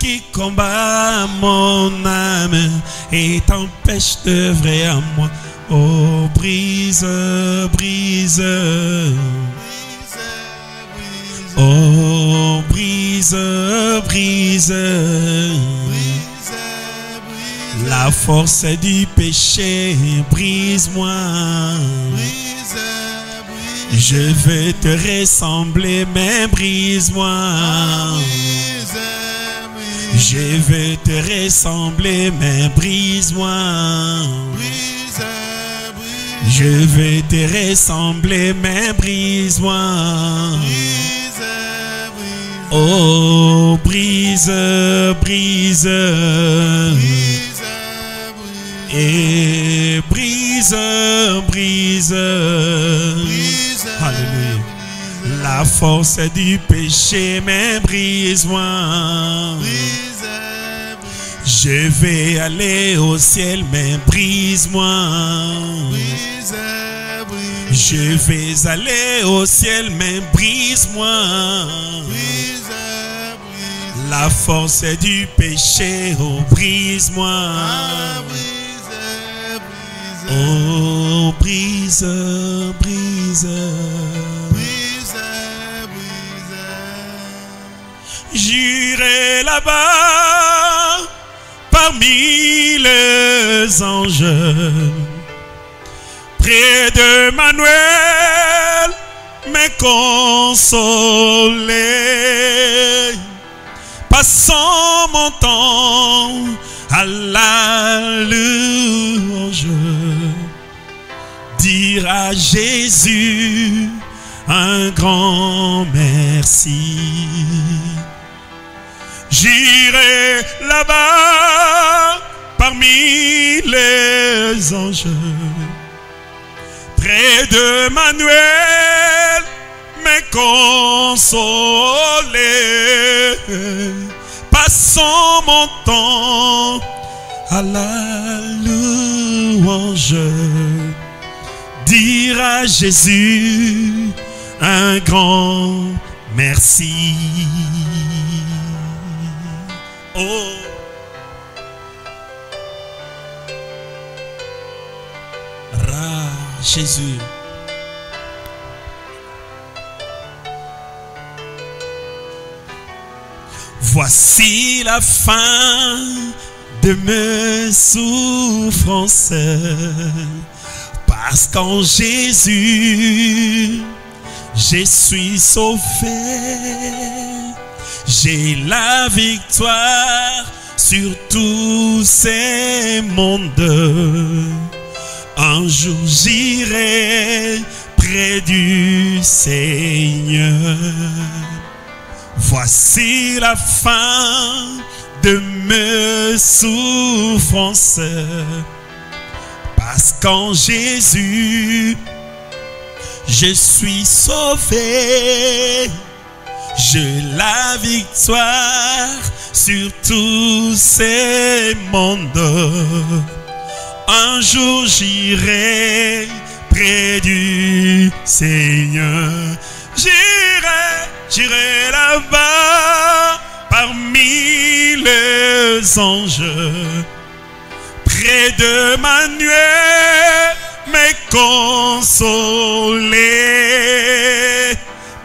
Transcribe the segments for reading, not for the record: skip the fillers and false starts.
qui combat mon âme et t'empêche d'œuvrer à moi. Oh, brise, brise. Oh, brise, brise. La force du péché, brise-moi. Je veux te ressembler, mais brise-moi. Je veux te ressembler, mais brise-moi. Je veux te ressembler, mais brise-moi. Oh, brise, brise. Et brise, brise. Alléluia. La force du péché, mais brise-moi. Je vais aller au ciel, mais brise-moi. Je vais aller au ciel, mais brise-moi. La force du péché, oh, brise-moi. Oh, brise, brise. J'irai là-bas parmi les anges, près de Manuel, me consoler. Passant mon temps à la louange, dire à Jésus un grand merci. J'irai là-bas parmi les anges, près de Manuel, me consoler. Passant mon temps à la louange, dire à Jésus un grand merci. Oh, Jésus. Voici la fin de mes souffrances, parce qu'en Jésus, je suis sauvé. J'ai la victoire sur tous ces mondes. Un jour j'irai près du Seigneur. Voici la fin de mes souffrances, parce qu'en Jésus, je suis sauvé. J'ai la victoire sur tous ces mondes. Un jour j'irai près du Seigneur. J'irai là-bas parmi les anges, près de Manuel, me consoler.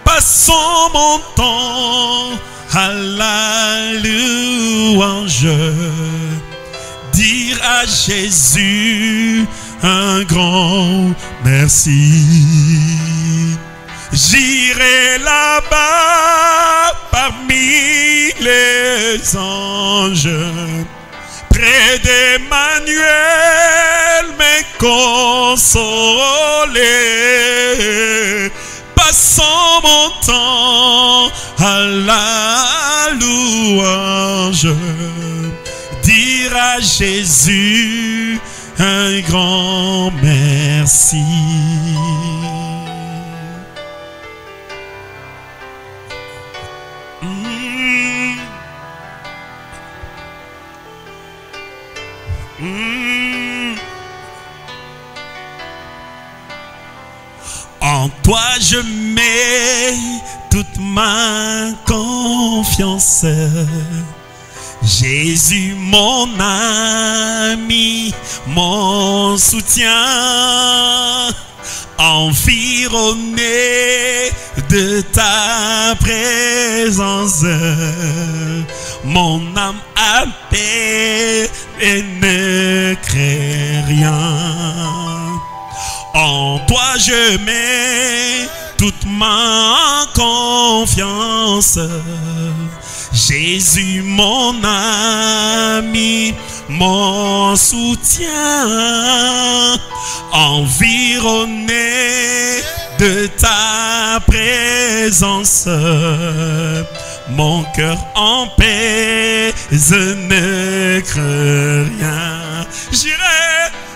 Passons mon temps à la louange, dire à Jésus un grand merci. J'irai là-bas parmi les anges, près d'Emmanuel, me consoler. Passons mon temps à la louange, dire à Jésus un grand merci. En toi je mets toute ma confiance. Jésus, mon ami, mon soutien, environné de ta présence, mon âme a paix et ne craint rien. En toi je mets toute ma confiance. Jésus, mon ami, mon soutien, environné de ta présence, mon cœur en paix, je ne crains rien.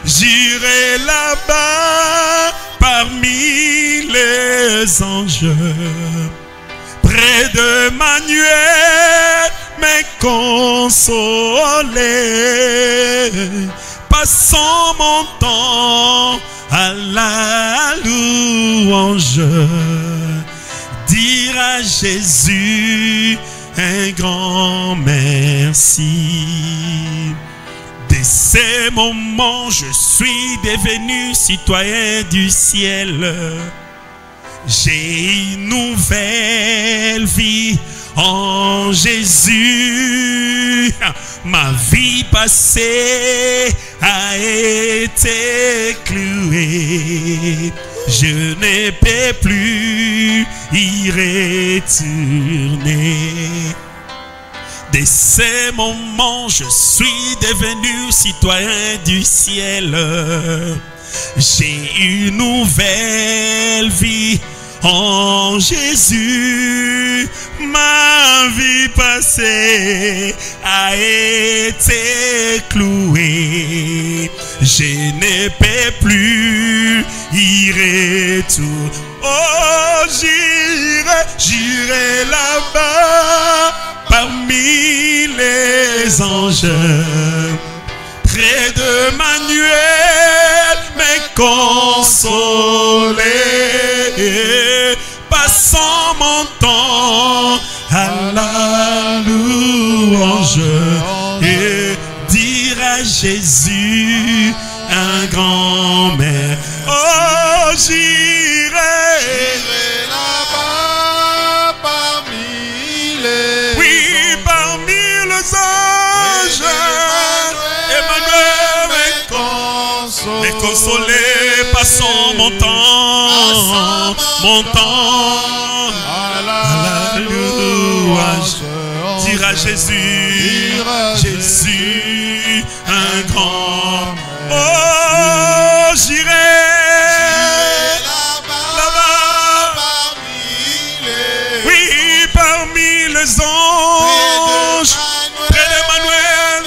J'irai là-bas parmi les anges, près de Manuel, mais consolé. Passons mon temps à la louange, dire à Jésus un grand merci. Dès ces moments, je suis devenu citoyen du ciel. J'ai une nouvelle vie en Jésus. Ma vie passée a été clouée. Je ne peux plus y retourner. Dès ces moments, je suis devenu citoyen du ciel. J'ai une nouvelle vie en Jésus. Ma vie passée a été clouée. Je ne peux plus y retourner. Oh, j'irai là-bas parmi les anges, près de Manuel, mais consolé. Passons mon temps à la louange et dire à Jésus un grand merci. Oh, j'irai là-bas parmi les anges. Emmanuel, mais consolé, passons mon temps à la louange. Dire à Jésus, Jésus, un grand. Oh, j'irai là-bas, parmi les anges, près d'Emmanuel.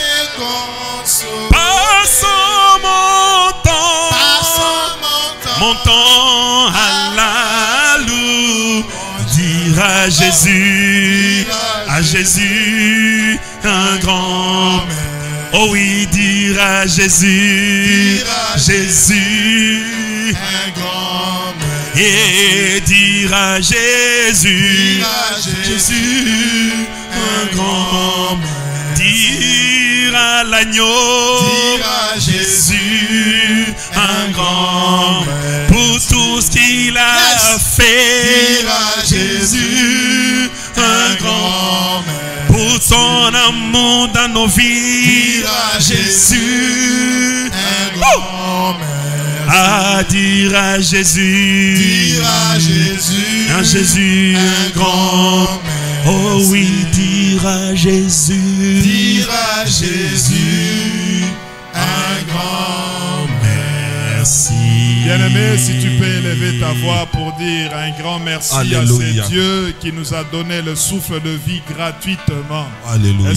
Passons mon temps à la louange. Dire à Jésus, un grand. Oh oui, dire à Jésus, un grand merci. Et dire à Jésus, un grand merci. Dire à l'agneau, dire à Jésus, un grand merci. Pour tout ce qu'il a fait, dire à Jésus, un grand merci. Pour son amour dans nos vies, dire à Jésus, un grand merci. À dire à Jésus, dire à Jésus, un grand merci. Oh oui, dire à Jésus, un grand merci. Bien-aimé, si tu peux élever ta voix pour dire un grand merci. Alléluia. À ce Dieu qui nous a donné le souffle de vie gratuitement. Alléluia.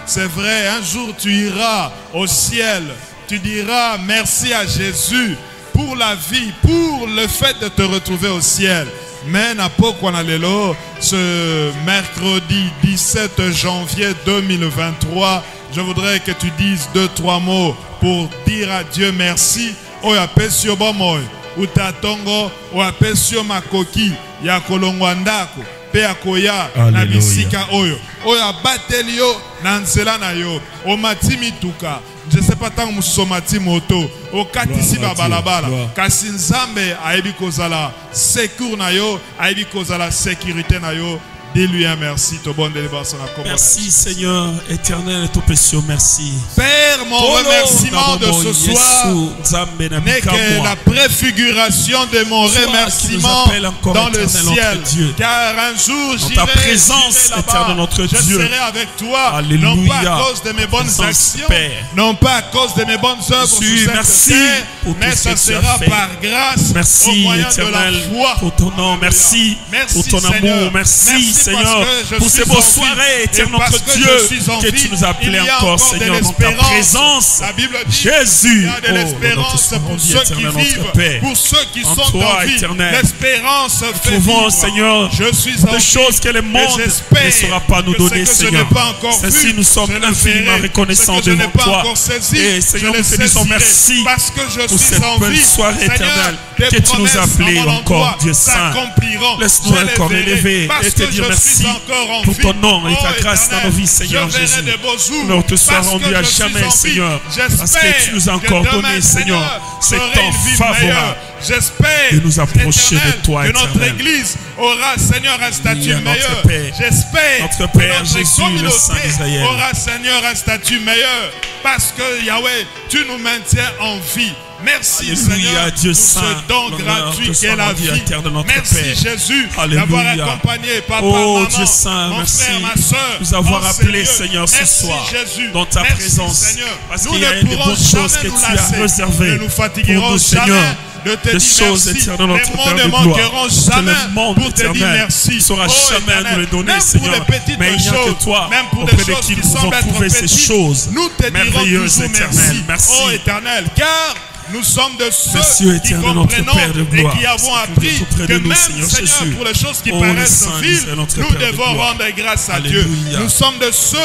C'est vrai, un jour tu iras au ciel, tu diras merci à Jésus pour la vie, pour le fait de te retrouver au ciel. Mais ce mercredi 17 janvier 2023, je voudrais que tu dises 2-3 mots pour dire à Dieu merci. Utatongo, makoki, ya kolongwandako. pe akoya na Alléluia. bisika oyo oyo abateli yo na nzela na yo omati mituka je sais pas tant mususu omati moto okatisi babalabala kasi nzambe ayebi kozala secours na yo ayebi kozala sécurité na yo. Dis-lui un merci. Merci Seigneur éternel et tout précieux, merci. Père, mon remerciement de ce soir n'est que la préfiguration de mon remerciement dans le ciel. Car un jour j'irai là-bas, je serai avec toi, non pas à cause de mes bonnes actions, non pas à cause de mes bonnes œuvres sur cette terre, mais ça sera par grâce au moyen de la foi. Pour ton nom, merci pour ton amour, merci Seigneur, pour ces beaux soirées, éternel notre Dieu, que tu nous as appelés encore, Seigneur, dans ta présence. Jésus, il y a de l'espérance pour ceux qui vivent, pour ceux qui sont en vie. L'espérance fait vivre. Seigneur, je suis des choses que le monde ne saura pas nous donner, Seigneur. Ceci, nous sommes infiniment reconnaissants devant toi. Et Seigneur, nous te disons merci pour cette belle soirée éternelle que tu nous as appelés encore, Dieu Saint. Laisse-nous encore élever et te dire merci pour ton nom et ta grâce dans nos vies, Seigneur Jésus. Nous te sois rendu à jamais, Seigneur, parce que tu nous as encore donné, Seigneur, ce temps favorable de nous approcher de toi, que notre Église aura, Seigneur, un statut meilleur. J'espère notre Père Jésus, le Saint d'Israël, aura, Seigneur, un statut meilleur, parce que Yahweh, tu nous maintiens en vie. Merci Seigneur Dieu pour Saint, ce don gratuit qu'est la vie. Merci Père. Jésus Alléluia. d'avoir accompagné papa, maman, Dieu Saint, mon merci frère, ma soeur, nous avoir appelés, Seigneur. Seigneur, ce merci soir Jésus. dans ta merci, présence. Seigneur. Parce nous qu'il y a ne des pourrons bonnes choses jamais que nous tu as lasser. réservées Ne nous fatiguerons pour nous, jamais Seigneur. de te Des dire choses merci. éternelles, notre Les mots Père ne de gloire. manqueront jamais Que le monde pour te dire éternel merci. saura jamais éternel, nous les donner, même Seigneur. pour les petites Mais il n'y a choses, que toi, même pour auprès des de choses qui qui nous semblent avons être trouvé ces petites, choses nous te dirons merveilleuses, toujours éternelles. Merci. Oh éternel, car nous sommes de Monsieur ceux qui éternel, notre comprenons Père de et gloire, qui avons c'est appris auprès que de nous, même, Seigneur Seigneur, Jésus. pour les choses qui Oh, paraissent Saint, viles, c'est notre nous Père de devons gloire. rendre grâce à Alléluia. Dieu. Nous sommes de ceux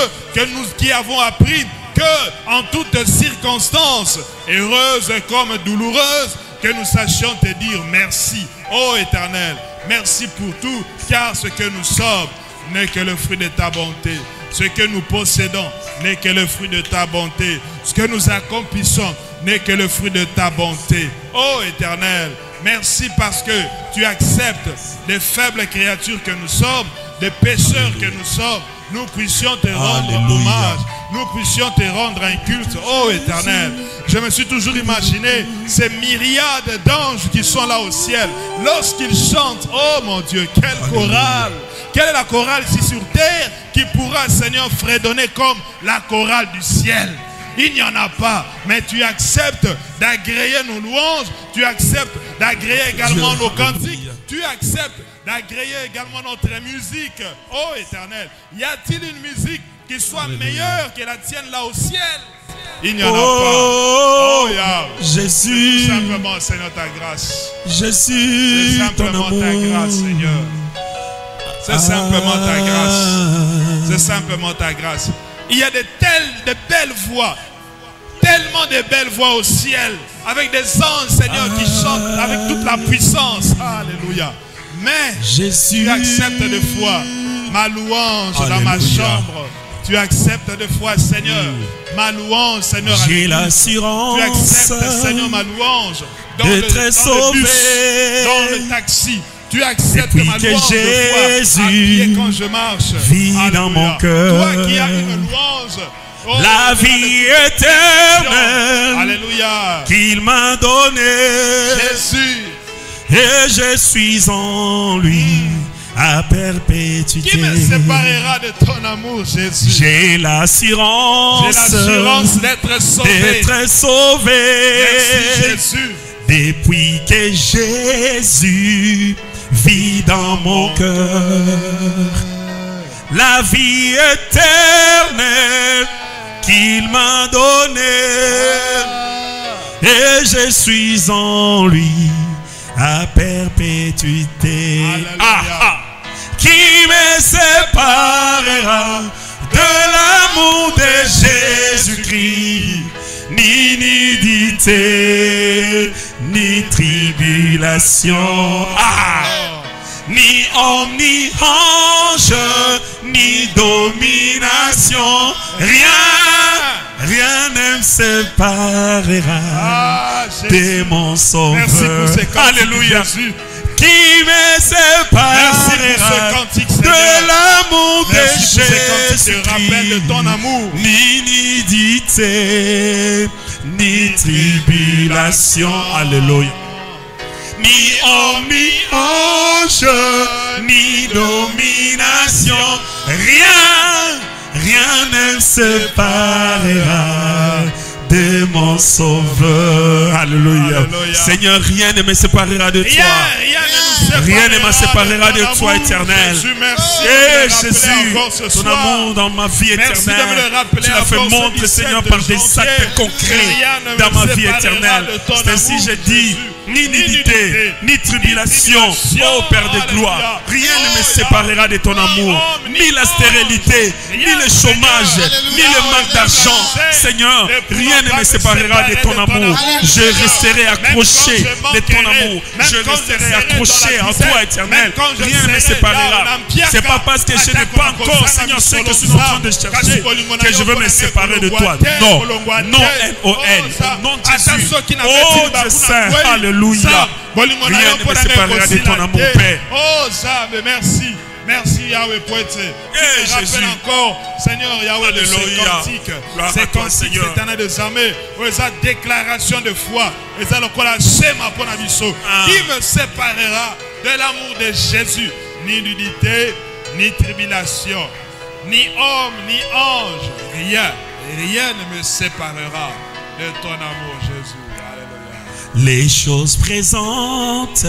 qui avons appris que, en toutes circonstances, heureuses comme douloureuses, que nous sachions te dire merci. Ô éternel, merci pour tout, car ce que nous sommes n'est que le fruit de ta bonté. Ce que nous possédons n'est que le fruit de ta bonté. Ce que nous accomplissons n'est que le fruit de ta bonté. Ô éternel, merci parce que tu acceptes des faibles créatures que nous sommes, des pécheurs que nous sommes. Nous puissions te rendre hommage, nous puissions te rendre un culte, ô éternel. Je me suis toujours imaginé ces myriades d'anges qui sont là au ciel. Lorsqu'ils chantent, oh mon Dieu, quelle chorale! Quelle est la chorale ici sur terre qui pourra, Seigneur, fredonner comme la chorale du ciel? Il n'y en a pas, mais tu acceptes d'agréer nos louanges, tu acceptes d'agréer également nos cantiques, tu acceptes d'agréer également notre musique. Oh éternel, y a-t-il une musique qui soit meilleure que la tienne là au ciel? Il n'y en a pas. Oh Yahweh, Jésus, c'est tout simplement, Seigneur, ta grâce. Jésus, C'est simplement ton amour. ta grâce, Seigneur. C'est simplement ta grâce. C'est simplement ta grâce. Il y a de belles voix, tellement de belles voix au ciel, avec des anges, Seigneur, qui chantent avec toute la puissance. Alléluia. Mais Jésus, tu acceptes des fois ma louange dans ma Alléluia. chambre. Tu acceptes des fois, Seigneur, ma louange, Seigneur. à j'ai l'église. l'assurance Tu acceptes, Seigneur, ma louange dans le d'être bus, sauvé. dans le taxi. Tu acceptes Depuis ma que louange Jésus habillé quand je marche. vit Alléluia. dans mon cœur. Toi qui as une louange. Oh, La de vie bénédiction. éternelle Alléluia. qu'il m'a donnée, Jésus. et je suis en lui à perpétuité. Qui me séparera de ton amour, Jésus? J'ai l'assurance d'être sauvé. d'être sauvé. Merci Jésus. Depuis que Jésus vit dans mon cœur, la vie éternelle qu'il m'a donnée, et je suis en lui à perpétuité. Alléluia. Qui me séparera de l'amour de Jésus-Christ? Ni nudité, ni tribulation, ni homme, ni ange, ni domination, rien ne me séparera de mon Sauveur. Merci pour ces cantiques, Alléluia. Jésus. Qui me séparera de l'amour de Jésus, rappel de ton amour, ni nudité, ni tribulation, alléluia, ni homme, ni ange, ni domination, rien ne séparera de mon Sauveur. Alléluia. Alléluia. Seigneur, rien ne me séparera de toi. Rien ne me séparera de toi, éternel. Et Jésus, ton amour dans ma vie éternelle, tu l'as fait montre, Seigneur, par des actes concrets dans ma vie éternelle. C'est ainsi je dis, ni nudité, ni tribulation, ô Père de gloire, rien ne me séparera de ton amour, ni la stérilité, ni le chômage, ni le manque d'argent. Seigneur, rien ne me séparera de ton amour. Je resterai accroché de ton amour. Je resterai accroché en toi, éternel. Rien ne me séparera. C'est pas parce que je n'ai pas encore, Seigneur, ce que je suis en train de chercher, que je veux me séparer de toi. Non, non, N-O-N, non Jésus. Oh Dieu Saint, alléluia. Rien ne me séparera de ton amour, Père. Oh Zab, merci. Merci Yahweh pour être. Je te rappelle encore, Seigneur Yahweh, de ces cantiques. Ces cantiques, cette année des armées, cette déclaration de foi, qui me séparera de l'amour de Jésus. Ni nudité, ni tribulation, ni homme, ni ange, rien ne me séparera de ton amour, Jésus. Alléluia. Les choses présentes,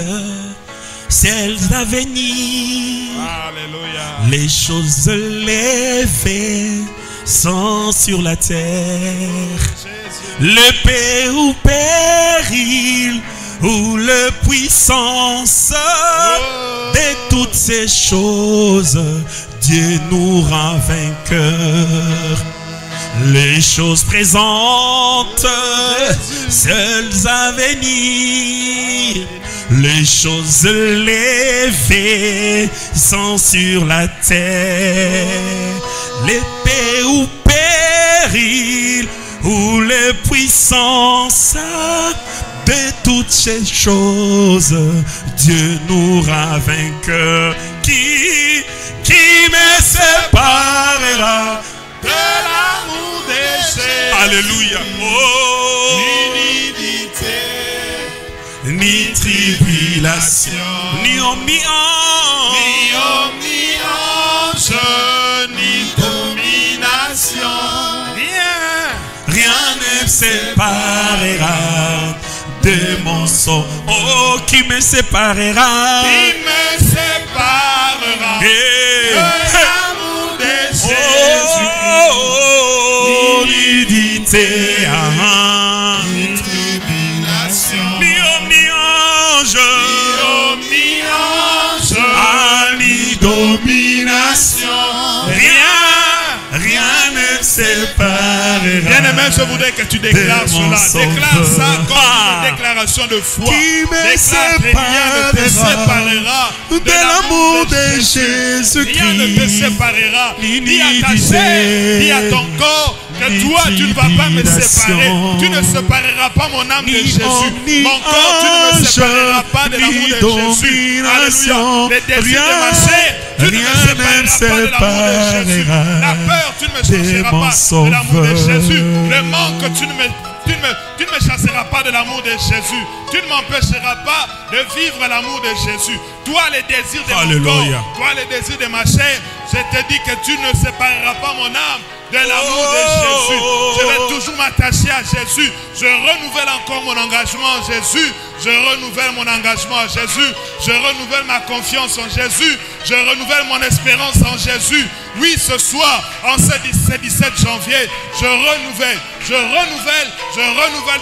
celles à venir, Alléluia. Les choses élevées sont sur la terre. L'épée ou péril ou le puissance, de toutes ces choses, Dieu nous rend vainqueurs. Les choses présentes, celles à venir, les choses élevées sont sur la terre. L'épée ou péril ou les puissances, de toutes ces choses, Dieu nous rend vainqueurs. Qui me séparera de l'amour de Jésus? Alléluia. Oh. Ni ni tribulation, ni homme, ni ange, ni domination. Rien ne me séparera de mon sang. Oh, qui me séparera? Qui me séparera de l'amour de Jésus? Oh, nudité, ni tribulation, ni homme, ni ange, ni domination. Rien ne me séparera. Bien-aimé, je voudrais que tu déclares cela. Déclare ça comme une déclaration de foi. Qui me rien ne te séparera de l'amour de Jésus-Christ. Rien ne te séparera. Dis à ta chair, dis à ton corps que toi tu ne vas pas me séparer. Tu ne sépareras pas mon âme de Jésus. Mon corps, tu ne me sépareras pas de l'amour de Jésus. Alléluia. Les désirs de ma chair, tu ne me sépareras pas de l'amour de Jésus. La peur, tu ne me chercheras pas de l'amour de Jésus. Le manque, tu ne me chasseras pas de l'amour de Jésus. Tu ne m'empêcheras pas de vivre l'amour de Jésus. Toi, les désirs de mon corps, toi, les désirs de ma chair, je te dis que tu ne sépareras pas mon âme de l'amour de Jésus. Je vais toujours m'attacher à Jésus. Je renouvelle encore mon engagement en Jésus. Je renouvelle mon engagement en Jésus. Je renouvelle ma confiance en Jésus. Je renouvelle mon espérance en Jésus. Oui, ce soir, en ce 17 janvier, je renouvelle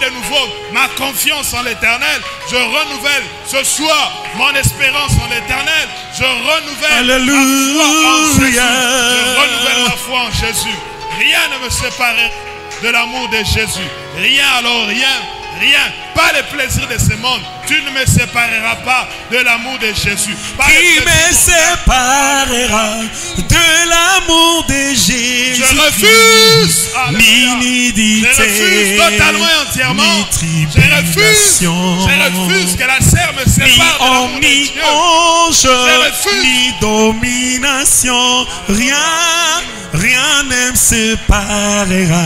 de nouveau ma confiance en l'Éternel. Je renouvelle ce soir mon espérance en l'Éternel. Je renouvelle ma foi en Jésus. Je renouvelle ma foi en Jésus. Rien ne me séparait de l'amour de Jésus. Rien, alors rien rien, pas les plaisirs de ce monde. Tu ne me sépareras pas de l'amour de Jésus. Qui me séparera de l'amour de Jésus? Je refuse. L'iniquité, je refuse totalement et entièrement. Je refuse que la serre me sépare de l'amour de Dieu. Ni domination, rien ne me séparera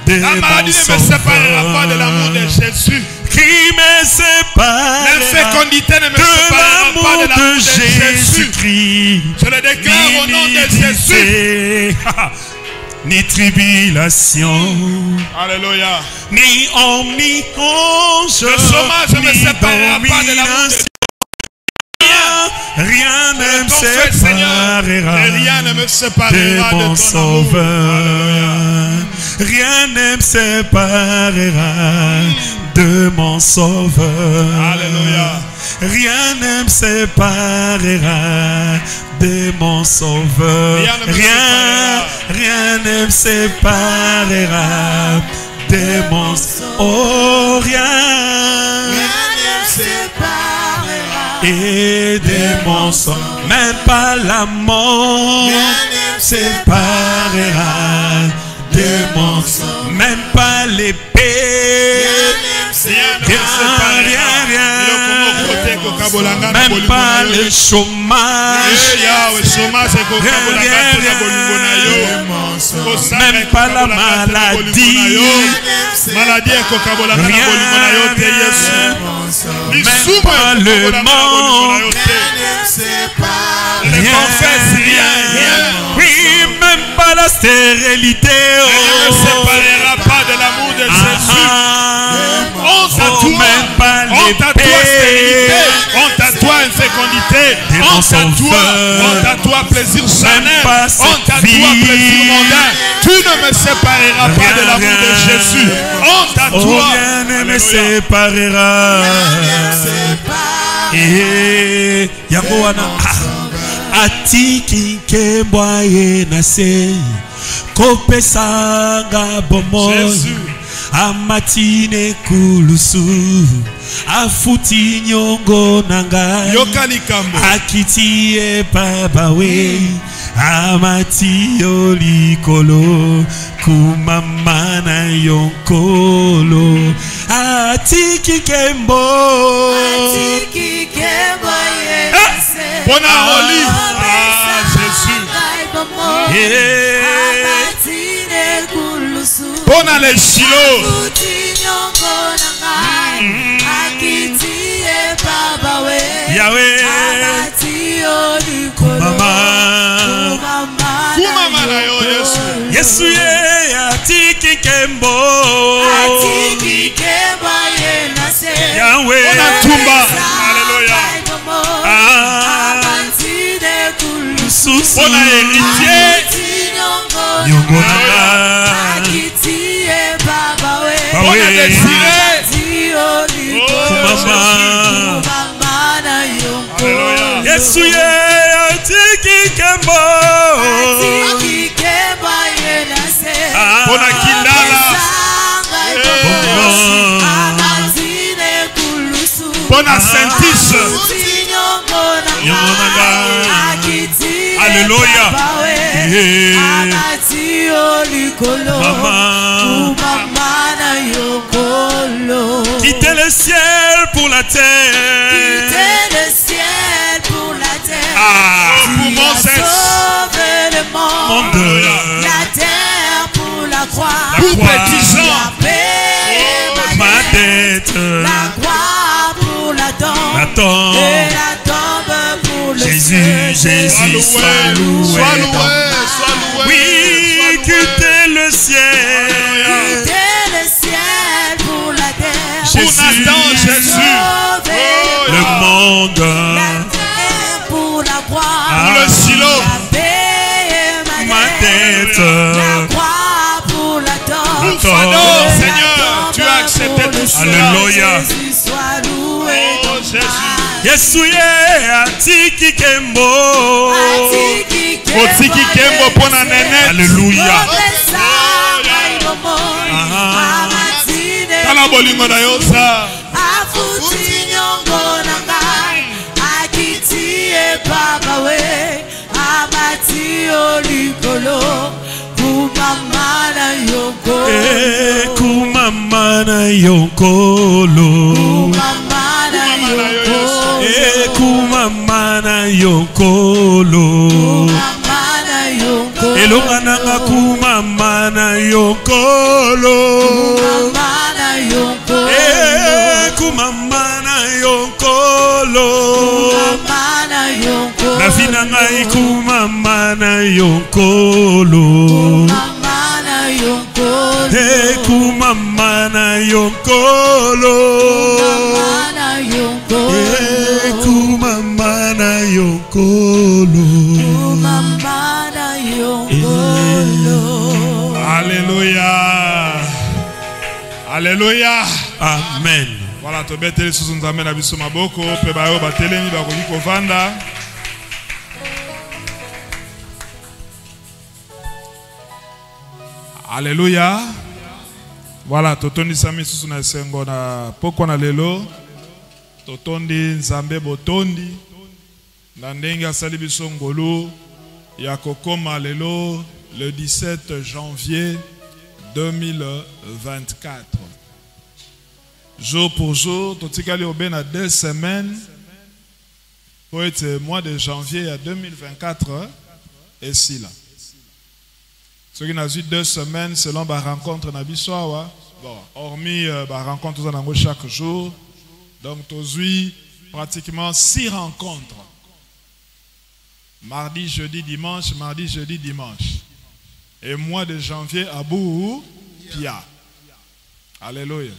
de la maladie ne me séparera pas de l'amour de Jésus. Qui me sépare l'infécondité ne me séparera pas de l'amour de Jésus-Christ. Je le déclare au nom de Jésus. Ni tribulation, alléluia, ni omni-ange, le chômage ne me séparera pas de l'amour de Jésus. Rien ne me séparera de mon Sauveur. Rien ne me séparera de mon Sauveur. Alléluia. Rien ne me séparera de mon Sauveur. Rien ne me séparera de mon Sauveur. Oh, rien ne me séparera et de mon sang, même pas la mort ne séparera de mon sang, même pas l'épée, même pas le chômage, même pas la maladie, même pas le monde, oui, même pas la stérilité, ne séparera pas de l'amour de Jésus. Honte à toi, honte à toi stérilité, honte à toi infécondité, honte à toi plaisir charnel, honte à toi plaisir mondain. Tu ne me sépareras pas de l'amour de Jésus. Honte à toi. Rien ne me séparera. Et Yagoana atiki kemboye nase kopesanga bomoy amatine kulusu afuti nyongo nanga akiti e babawe amati olikolo kumamana yonkolo atiki kembo Bona Oli Jésus Bona les Shiloh Yahweh Kumama na yo Yesu Yesu ye atiki kembo Yahweh Bona tumba Alléluia Bona héritier Nyongona Bona désiré Kumama Yesu ye atiki kembo Bona kindala Bona sentis Alléluia. Quittez le ciel pour la terre. Quittez le ciel pour la terre. Pour mon sauver le monde. La terre pour la croix. Pour petit Jean. La paix ma dette. La croix pour la tombe. La tombe. Et la tombe pour le Jésus, Jésus, sois loué. Sois loué. Oui, quittez le ciel. Quittez le ciel pour la terre. Jésus, Jésus. Le monde. La terre pour la croix. Pour le silo. La paix ma dette. La croix pour la tombe. Seigneur, tu as accepté tout cela. Alléluia. Jésus soit loué. Oh Jésus. Yesu ye atiki kembo. Otiki kembo pona nene. Alléluia. Tala bolingo na yo sa. Afuti nyongo nanga. Akiti e papa we. Amati olikolo. Kumama na yoko. Kumama na yokolo. Kumama na yoko. Kumama na yokolo. Kumama na yoko. Elonga nanga kumama na yokolo. Kumama na yoko. Kumama na yokolo. Kumama na yoko. Na vina ngai kumama na yokolo. Kumama na yoko. Kumama na yokolo. Kumama na yoko. Kumama na yokolo. Kumama na yokolo. Alléluia. Alléluia. Amen. Voilà, to beteli susu nzambe na biso maboko pe bayo batelemi bakoki kovanda. Alléluia. Voilà, totondi sami susu na esengo na poko na lelo. Totondi nzambe botondi. Na ndenge asali biso ngolu ya kokoma lelo le 17 janvier 2024. Jour pour jour, totikali obe na 2 semaines pour être mois de janvier à 2024 et si là. Ce qui n'a eu 2 semaines selon ma rencontre na bisoawa. Bon, hormis ma rencontre chaque jour. Donc tozui pratiquement 6 rencontres. Mardi, jeudi, dimanche, mardi, jeudi, dimanche. Et mois de janvier à bout, Pia. Alléluia.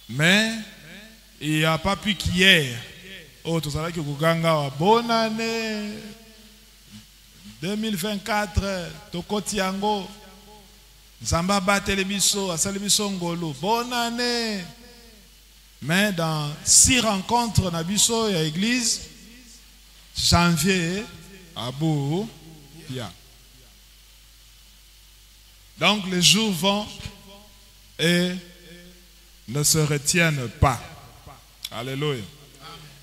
Mais il n'y a pas pu qu'hier. Oh, tout ça là que Kuganga, bonne année 2024, Tokotiango, Zambaba Telebiso, Asalibiso Ngolo, bonne année. Mais dans 6 rencontres, Nabiso et l'église, janvier, Abou, Pia. Donc les jours vont et ne se retiennent pas. Alléluia.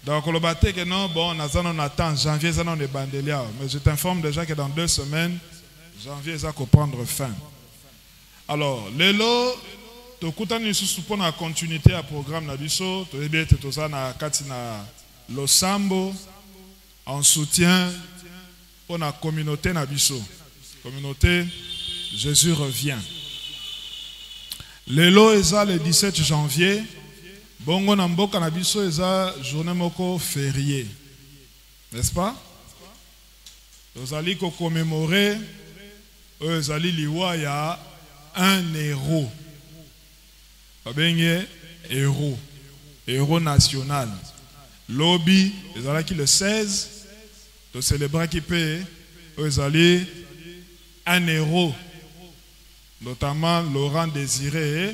Donc le bâté que non, bon, on attend janvier, ça on est bandelia. Mais je t'informe déjà que dans 2 semaines, janvier, ça va prendre fin. Alors, lelo, to kutani susu pour la continuité à programme na biso, to ebete to ça na katina losambo en soutien pour la communauté na biso. Communauté, Jésus revient. Lelo eza le 17 janvier. Bongo na mboka na biso eza journée moko férié. N'est-ce pas? Nous allons commémorer ezali liwa ya un héros. Babenge héros. Héros national. Lobby ezalaki le 16 de célébrer qui peut ezali un héros. Notamment Laurent Désiré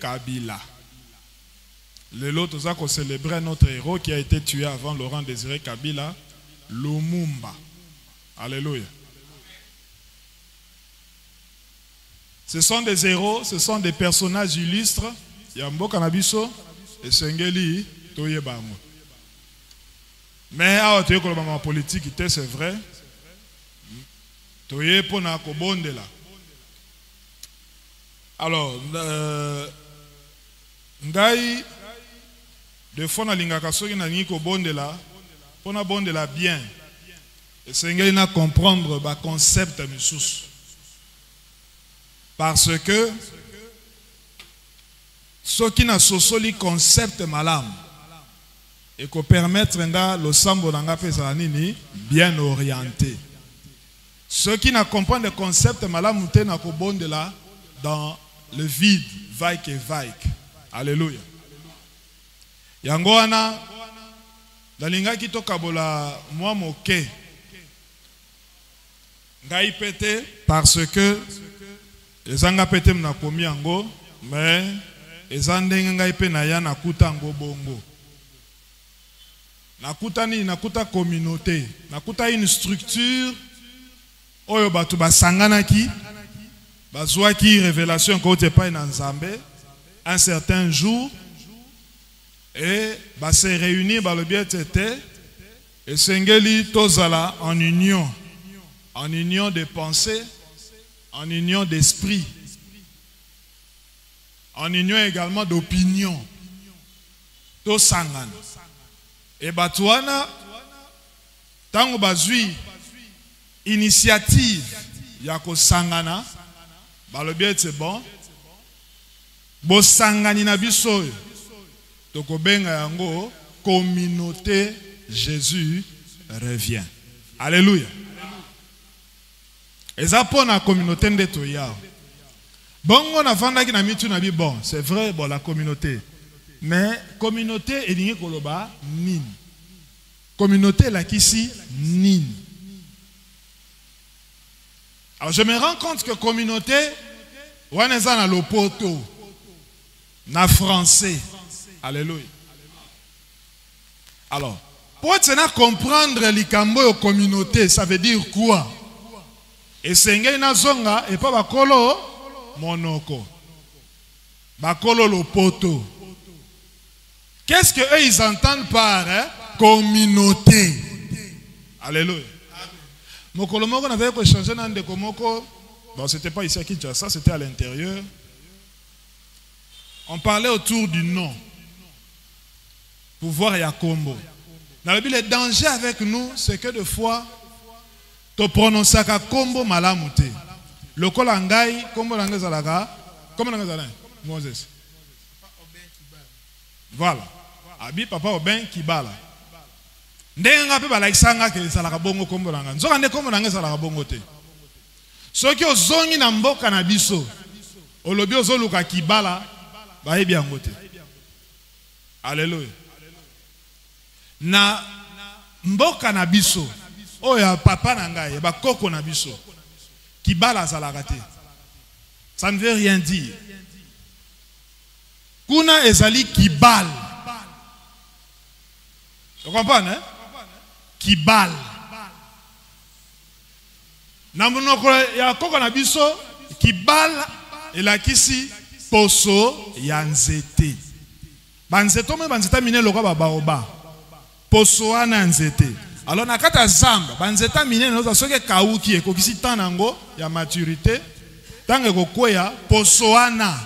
Kabila. Le lot, nous avons célébré notre héros qui a été tué avant Laurent Désiré Kabila, Lumumba. Alléluia. Ce sont des héros, ce sont des personnages illustres. Yambo Kanabiso et Sengeli Toyebango. Mais à tu es politique, c'est vrai. Toye pona kobondela. Alors, ngai de fois na lingaka soki na ngi ko bondela pona bondela bien. Et sengeli na comprendre ba concept misusu. Parce que soki na sosoli concept malam et ko permettre nga lo sambo nanga pesa nini bien orienté. Ceux qui ne comprennent le concept malam te na ko bondela dans le vide, vaik et vaik. Alléluia. Yangoana, dalinga ki to kabola moi moke. Ngai pété parce que les anga pété mna komi yango, mais les andenge ngai pe na ya na kuta ngo bongo. Nakuta ni nakuta communauté, nakuta une structure oyo batu basangana ki bazwa ki révélation ko te pa na Nzambe un certain jour et bah se réunir bah le bien était et sengeli tozala en union de pensée, en union d'esprit, en union également d'opinion. To sangana. Et batouana, tango bazui initiative yako sangana, bah le bien c'est bon. Bo sangani na biso, toko benga yango communauté Jésus revient. Alléluia. Et ça pour la communauté de Toya. Bon, on a vendu qui n'a mis tout na bon, c'est vrai, bon la communauté. Mais communauté est liée koloba nin. Communauté là qu'ici nin. Alors je me rends compte que communauté, on est dans le poto, na français. Alléluia. Alors, pour comprendre les communauté, ça veut dire quoi? Et c'est une zonga et pas bakolo monoko. Bakolo le poto. Qu'est-ce que eux ils entendent par communauté? Alléluia. Mokolo moko n'avait pas échangé dans des komoko. Bon, c'était pas ici à Kinshasa, c'était à l'intérieur. On parlait autour du nom. Pouvoir Yakombo. Dans la Bible, le danger avec nous, c'est que des fois, tu prononces à Kombo malamute. Le kolangai, Kombo langazalaga, comment langazalaga? Moses. Voilà. Abi papa Oben Kibala. Ndenga pe balaisanga ke salaka bongo Kombo langa. Nzoka nde Kombo langa salaka bongo te. Soki ozongi na mboka na biso, olobi ozoluka Kibala, ba yebi yango te. Alléluia. Na mboka na biso oya papa na ngai ba koko na biso Kibala zalaka te. Ça ne veut rien dire. Kuna ezali Kibal. Tu comprends, hein? Kibal. Na monoko ya koko na biso Kibal elakisi poso ya nzete. Banzeto me banzeta mine loka ba baoba. Poso wana nzete. Alors na kata zamba banzeta mine noza soke kauki ekokisi tanango ya maturité. Tango kokwea poso wana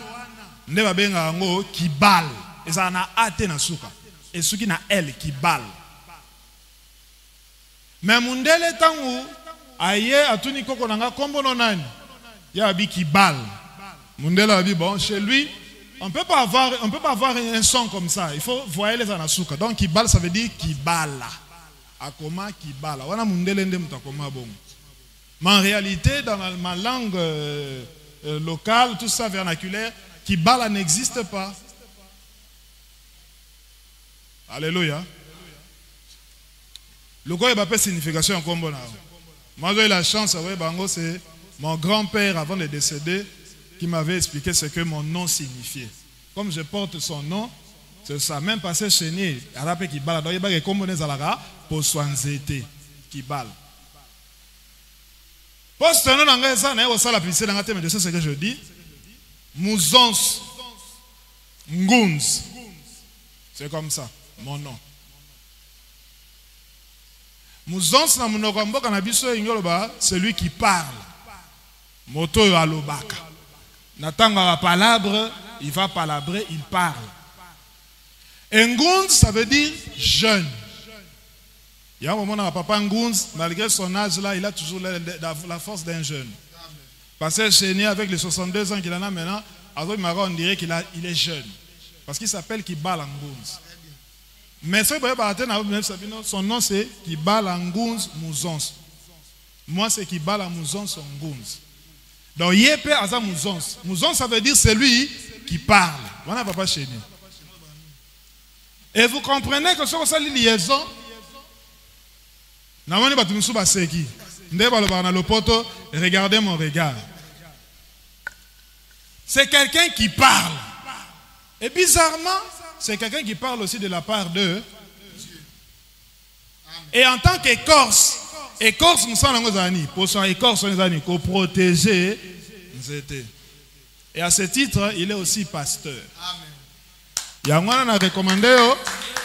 nde babenga yango Kibal. Eza na ate na suka. Esuki na L Kibal. Mais mundele tango aye atuni koko nanga kombo no nani. Ya bi Kibal. Mundele a dit bon chez lui on peut pas avoir un son comme ça. Il faut voir les anasuka. Donc Kibal ça veut dire Kibala. Akoma Kibala. Wana mundele nde mutakoma bon. Mais en réalité dans ma langue locale tout ça vernaculaire Kibala n'existe pas. Alléluia. Le quoi il va pas signification comme bon. Moi j'ai eu la chance ouais bango c'est mon grand-père avant de décéder qui m'avait expliqué ce que mon nom signifiait. Comme je porte son nom, c'est ça. Même passé chez nous, arabe qui bala, donc il y a comme on est à la pour soinzete qui bala. Poste non anglais ça, n'est pas la publicité dans la thème de ce que je dis. Mouzons, Nguns, c'est comme ça, mon nom. Mouzons na monokambo kanabiso ingoloba, celui qui parle. Moto alobaka. N'attend la palabre, il va palabrer, il parle. Nguns, ça veut dire jeune. Il y a un moment où papa Nguns, malgré son âge là, il a toujours la force d'un jeune. Parce que chez nous, avec les 62 ans qu'il en a maintenant, on dirait qu'il est jeune. Parce qu'il s'appelle Kibala Nguns. Mais son nom c'est Kibala Nguns Mouzons. Moi c'est Kibala Mouzons Nguns. Donc, Yépe Aza Mouzons. Mouzons, ça veut dire celui qui parle. Voilà, papa chez nous. Et vous comprenez que sur cette liaison, regardez mon regard. C'est quelqu'un qui parle. Et bizarrement, c'est quelqu'un qui parle aussi de la part de Dieu. Et en tant qu'écorce, écorce nous sommes pour son écorce nous allons protéger. Et à ce titre, il est aussi pasteur. Yangwana na recommandé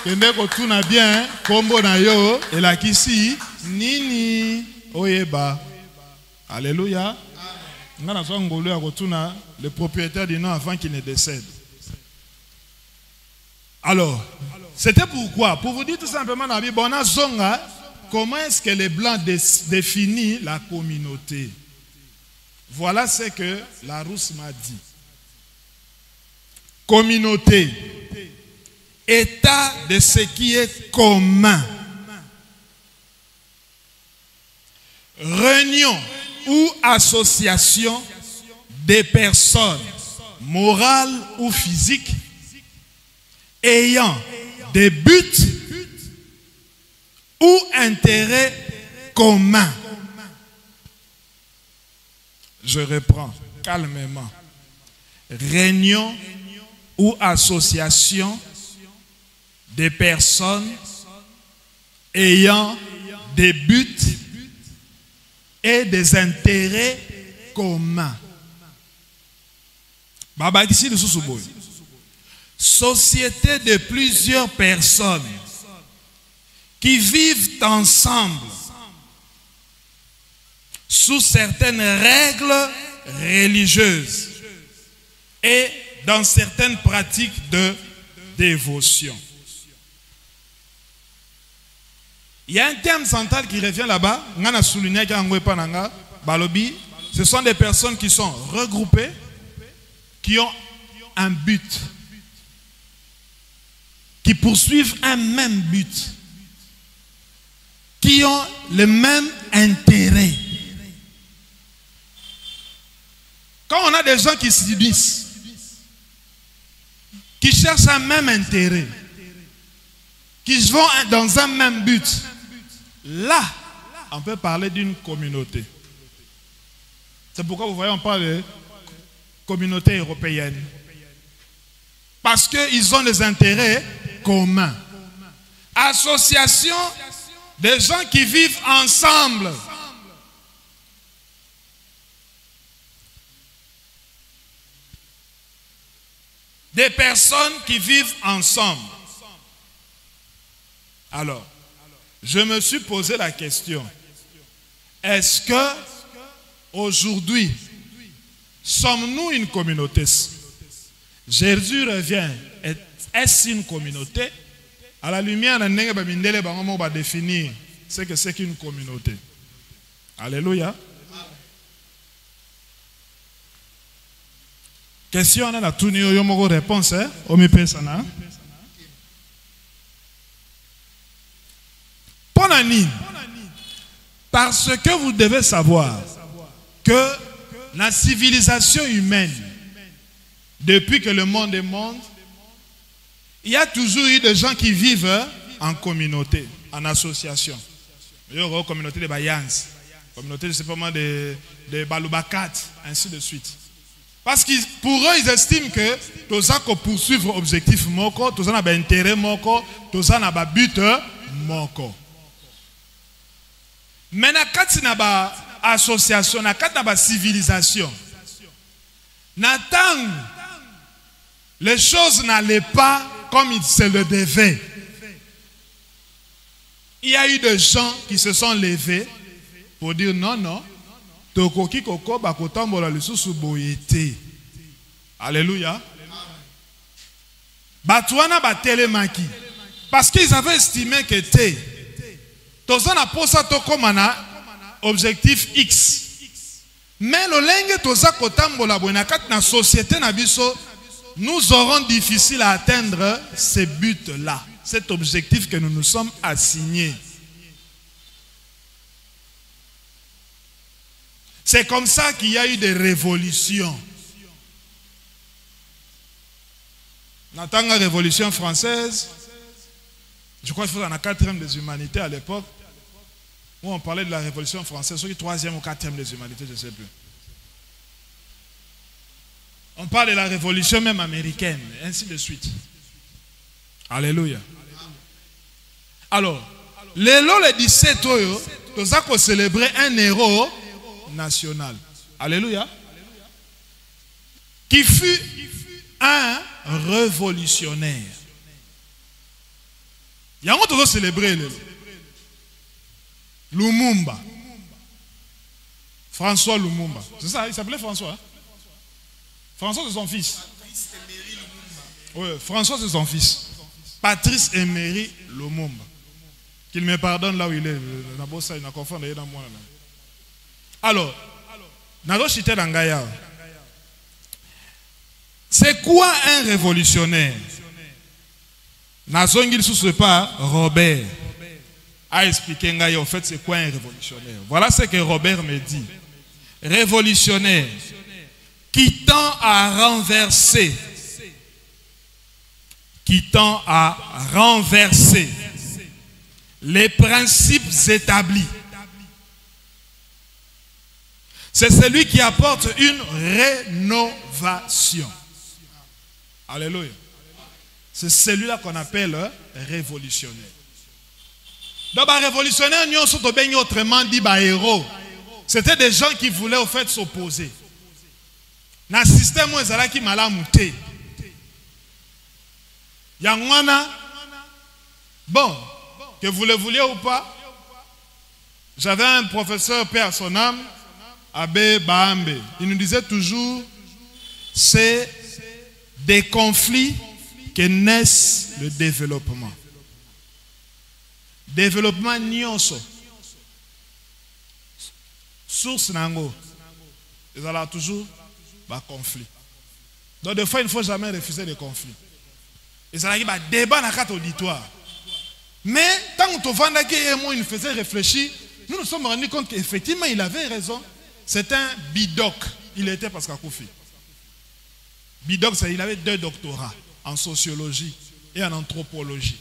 kende ko tuna bien kombo na yo elakisi nini oyeba. Alléluia. Ngana so ngolo ya ko tuna le propriétaire du nom avant qu'il ne décède. Alors, c'était pourquoi? Pour vous dire tout simplement dans la Bible, on a zonga, comment est-ce que les Blancs définissent la communauté. Voilà ce que la Rousse m'a dit. Communauté, état de ce qui est commun. Réunion ou association des personnes morales ou physiques ayant des buts ou intérêts communs. Je reprends calmement. Réunion ou association des personnes ayant des buts et des intérêts communs. Baba ici le sous-souboy. Société de plusieurs personnes qui vivent ensemble sous certaines règles religieuses et dans certaines pratiques de dévotion. Il y a un terme central qui revient là-bas. Ce sont des personnes qui sont regroupées, qui ont un but, qui poursuivent un même but, qui ont le même intérêt. Quand on a des gens qui s'unissent, qui cherchent un même intérêt, qui vont dans un même but, là, on peut parler d'une communauté. C'est pourquoi vous voyez, on parle de communauté européenne. Parce qu'ils ont des intérêts communs. Association des gens qui vivent ensemble. Des personnes qui vivent ensemble. Alors, je me suis posé la question. Est-ce que aujourd'hui, sommes-nous une communauté? Jésus revient. Est-ce une communauté? À la lumière, on va définir ce que c'est qu'une communauté. Alléluia. Question, on a la réponse. Parce que vous devez savoir que la civilisation humaine, depuis que le monde est monde, il y a toujours eu des gens qui vivent en communauté, en association. Il y a une communauté de Bayans, communauté simplement de Baloubakat, ainsi de suite. Parce que pour eux, ils estiment que tout ça qu'on poursuivre objectif moko, tout ça n'a pas intérêt moko, tout ça n'a pas but moko. Mais quand il n'y a pas association, quand il n'y a pas civilisation, n'attend les choses n'allaient pas comme il se le devait. Il y a eu des gens qui se sont levés pour dire non, non. Alléluia. Parce qu'ils avaient estimé que objectif X. Mais le lingue toza kotambola bonakat na société na biso, nous aurons difficile à atteindre ce but-là, cet objectif que nous nous sommes assignés. C'est comme ça qu'il y a eu des révolutions. Dans la Révolution française, je crois qu'il faut dans la 4e des humanités à l'époque, où on parlait de la Révolution française, soit 3e ou 4e des humanités, je ne sais plus. On parle de la Révolution même américaine, et ainsi de suite. Alléluia. Alors, le 17 oyo, nous avons célébré un héros national. Alléluia. qui fut un révolutionnaire. Il y a un autre célébré, Lumumba. François Lumumba. C'est ça, il s'appelait François. Hein? François, c'est son fils. Oui, François, c'est son fils. Patrice Emery Lumumba. Qu'il me pardonne là où il est. Alors, c'est quoi un révolutionnaire? Nazongil sous pas Robert a expliqué en fait c'est quoi un révolutionnaire. Voilà ce que Robert me dit. Révolutionnaire qui tend à renverser les principes établis. C'est celui qui apporte une rénovation. Alléluia. C'est celui-là qu'on appelle révolutionnaire. Donc, les révolutionnaires, nous autrement dit héros. C'était des gens qui voulaient au fait s'opposer. Dans le système, qui m'a la mouté. Yangwana, bon, que vous le vouliez ou pas, j'avais un professeur, paix à son âme, Abbé Bahambe. Il nous disait toujours, c'est des conflits que naissent le développement. Développement nyonso. Source nango. Il y a toujours un conflit. Donc des fois, il ne faut jamais refuser les conflits. Il y a un débat dans le auditoire. Mais tant que il nous faisait réfléchir, nous nous sommes rendus compte qu'effectivement, il avait raison. C'est un bidoc. Il était Pascal Koufi. Bidoc, il avait 2 doctorats en sociologie et en anthropologie.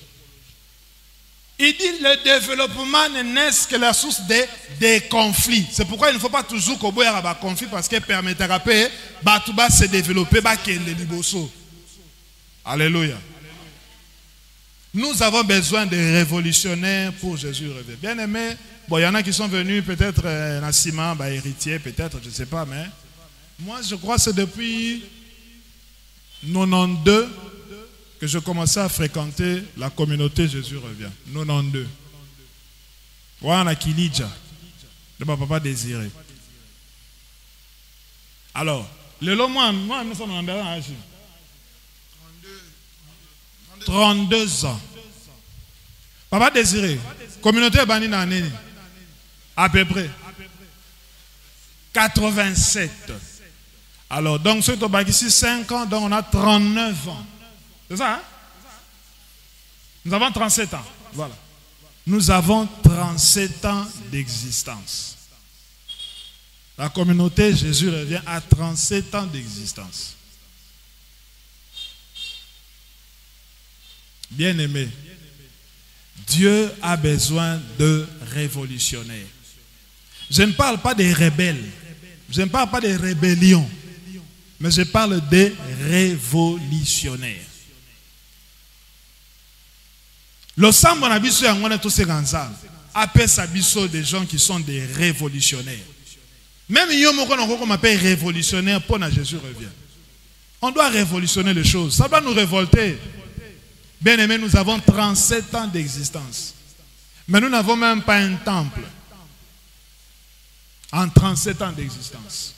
Il dit le développement ne naît que la source des conflits. C'est pourquoi il ne faut pas toujours qu'il y ait un conflit parce qu'il permettra de se développer. Alléluia. Nous avons besoin de révolutionnaires pour Jésus revient. Bien aimé, bon, il y en a qui sont venus peut-être Nassima, héritier, peut-être, je ne sais pas, mais moi je crois que c'est depuis 92 que je commençais à fréquenter la communauté Jésus revient. 92. Voilà Kilidja, de mon papa désiré. Alors, le long moi, nous sommes en âge. 32 ans. Papa désiré, communauté Bani Naneni, à peu près. 87. Alors, donc, ceux qui ont ici 5 ans, donc on a 39 ans. C'est ça, hein? Nous avons 37 ans. Voilà. Nous avons 37 ans d'existence. La communauté Jésus revient à 37 ans d'existence. Bien-aimé, Dieu a besoin de révolutionnaires. Je ne parle pas des rebelles. Je ne parle pas des rébellions. Mais je parle des révolutionnaires. Le sang a appelle Sabiso des gens qui sont des révolutionnaires. Même on appelle révolutionnaire pour Jésus revient. On doit révolutionner les choses. Ça doit nous révolter. Bien aimé, nous avons 37 ans d'existence. Mais nous n'avons même pas un temple. En 37 ans d'existence.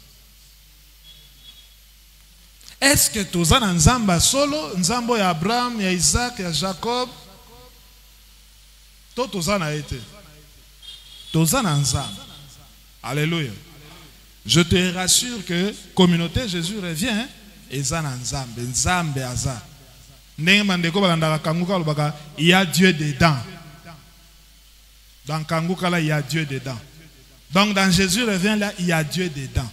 Est-ce que tous les Nzamba solo, Nzambo ya Abraham, ya Isaac, ya Jacob, tous en a été. Tous en Nzamba. Alléluia. Je te rassure que communauté Jésus revient et ça Nzamba, Nzamba aza. Il y a Dieu dedans. Dans Kanguka là, il y a Dieu dedans. Donc dans Jésus revient là, il y a Dieu dedans.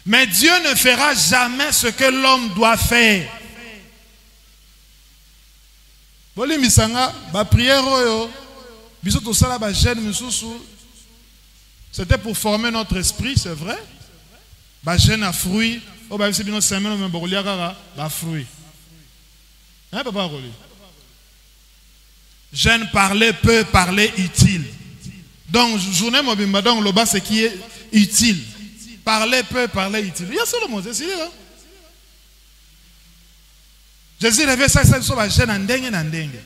Mais Dieu ne fera jamais ce que l'homme doit faire. Boli misanga ba prière oyo biso to sala ba jeune misusu. C'était pour former notre esprit, c'est vrai. Ba jeune à fruits, o ba bisi bino semaine même bokolia kaka ba fruits. Hein papa Roli? Jeune parler, peut parler utile. Donc journée mobimba donc le bas ce qui est utile. parler peu, parler utile. Il y a seulement mot, c'est là. Jésus revient ça, ça soit jeune en dengue.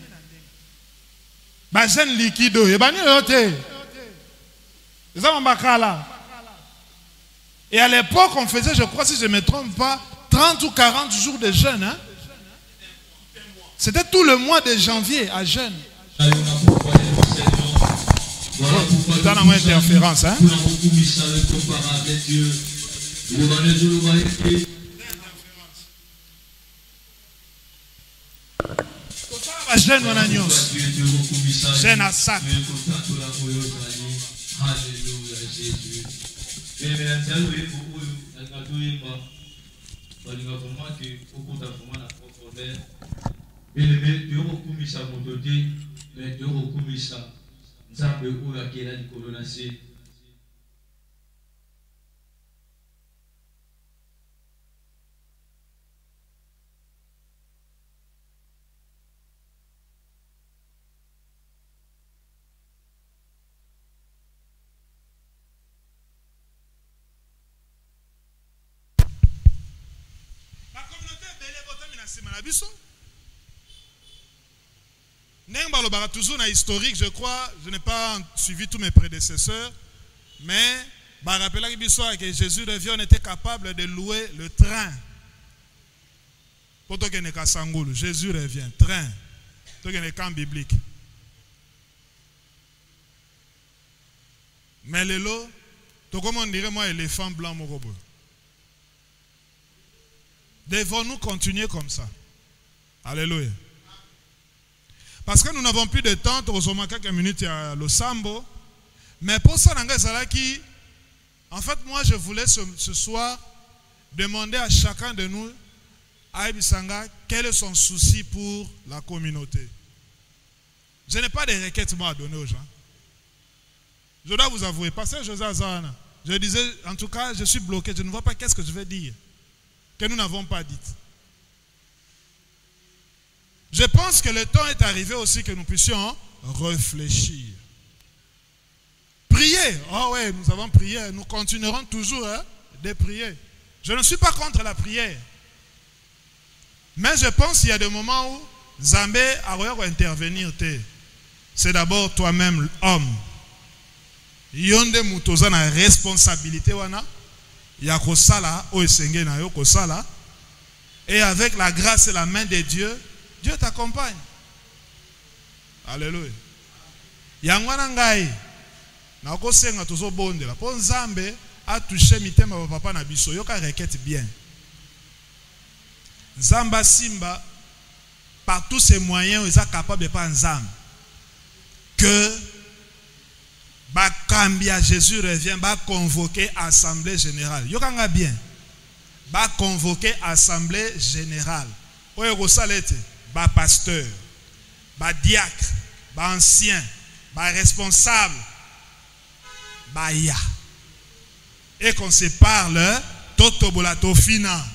Jeune liquide, et bani yote. Ça m'a là. Et à l'époque, on faisait, je crois, si je ne me trompe pas, 30 ou 40 jours de jeûne. Hein? C'était tout le mois de janvier à jeûne. Dans la moins interférence. Hein? Jeûne, mon agneau. Jeûne à sac. Toujours dans historique, je crois, je n'ai pas suivi tous mes prédécesseurs, mais je me rappelle que Jésus revient, on était capable de louer le train. Pour Jésus revient, train, pour le camp biblique. Mais le lot, comment on dirait moi, éléphant blanc, mon robot. Devons-nous continuer comme ça? Alléluia. Parce que nous n'avons plus de temps, heureusement quelques minutes à l'Osambo. Mais pour ça, en fait, moi, je voulais ce soir demander à chacun de nous, à Ibisanga, quel est son souci pour la communauté. Je n'ai pas de requêtes à donner aux gens. Je dois vous avouer, Pasteur José Azana, je disais, en tout cas, je suis bloqué, je ne vois pas qu'est-ce que je vais dire, que nous n'avons pas dit. Je pense que le temps est arrivé aussi que nous puissions réfléchir. Prier. Oh oui, nous avons prié. Nous continuerons toujours de prier. Je ne suis pas contre la prière. Mais je pense qu'il y a des moments où Zambé a intervenir. C'est d'abord toi-même, homme. Yonde mutoza na responsabilité wana. Ya kosala o esenge na yo kosala. Et avec la grâce et la main de Dieu, Dieu t'accompagne. Alléluia. Yangwana ngai na ko senga tozo bondela. Po Nzambe a touché mitema ba papa na biso. Yoka requête bien. Nzamba simba par tous ces moyens ils sont capables de pas Nzambe. Que Bakambia Jésus revient, va convoquer assemblée générale. Yokanga bien. Va convoquer assemblée générale. Oye ko salete. Ba pasteur, ba diacre, ba ancien, ba responsable, ba ya. Et qu'on se parle, toto bolato fina.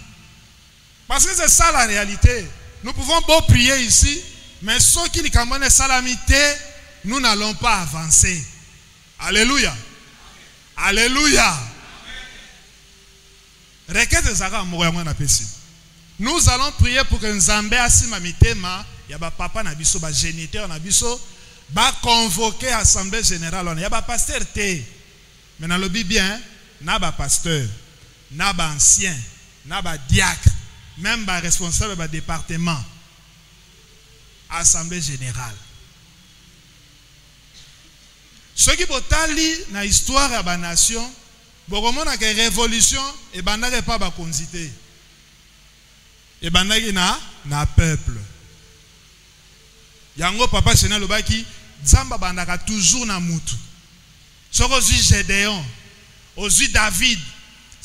Parce que c'est ça la réalité. Nous pouvons beau prier ici, mais ceux qui les camarades salamité, nous n'allons pas avancer. Alléluia. Alléluia. Requête Zara Mouyamon Apesi. Nous allons prier pour que Nzambe asima mitema ya ba papa na biso ba géniteur na biso ba convoquer assemblée générale on ya ba pasteur té. Mais dans le bien na ba pasteur, na ba ancien, na ba diacre, même ba responsable ba département. Assemblée générale. Ce qui botali na histoire ya ba nation, bokomona que révolution et bandake pas ba konzité. Et bandaki na peuple. Yango papa Chéna Lobaki, Zamba bandaka toujours na mutu. Sorozi Gédéon, Ozi David,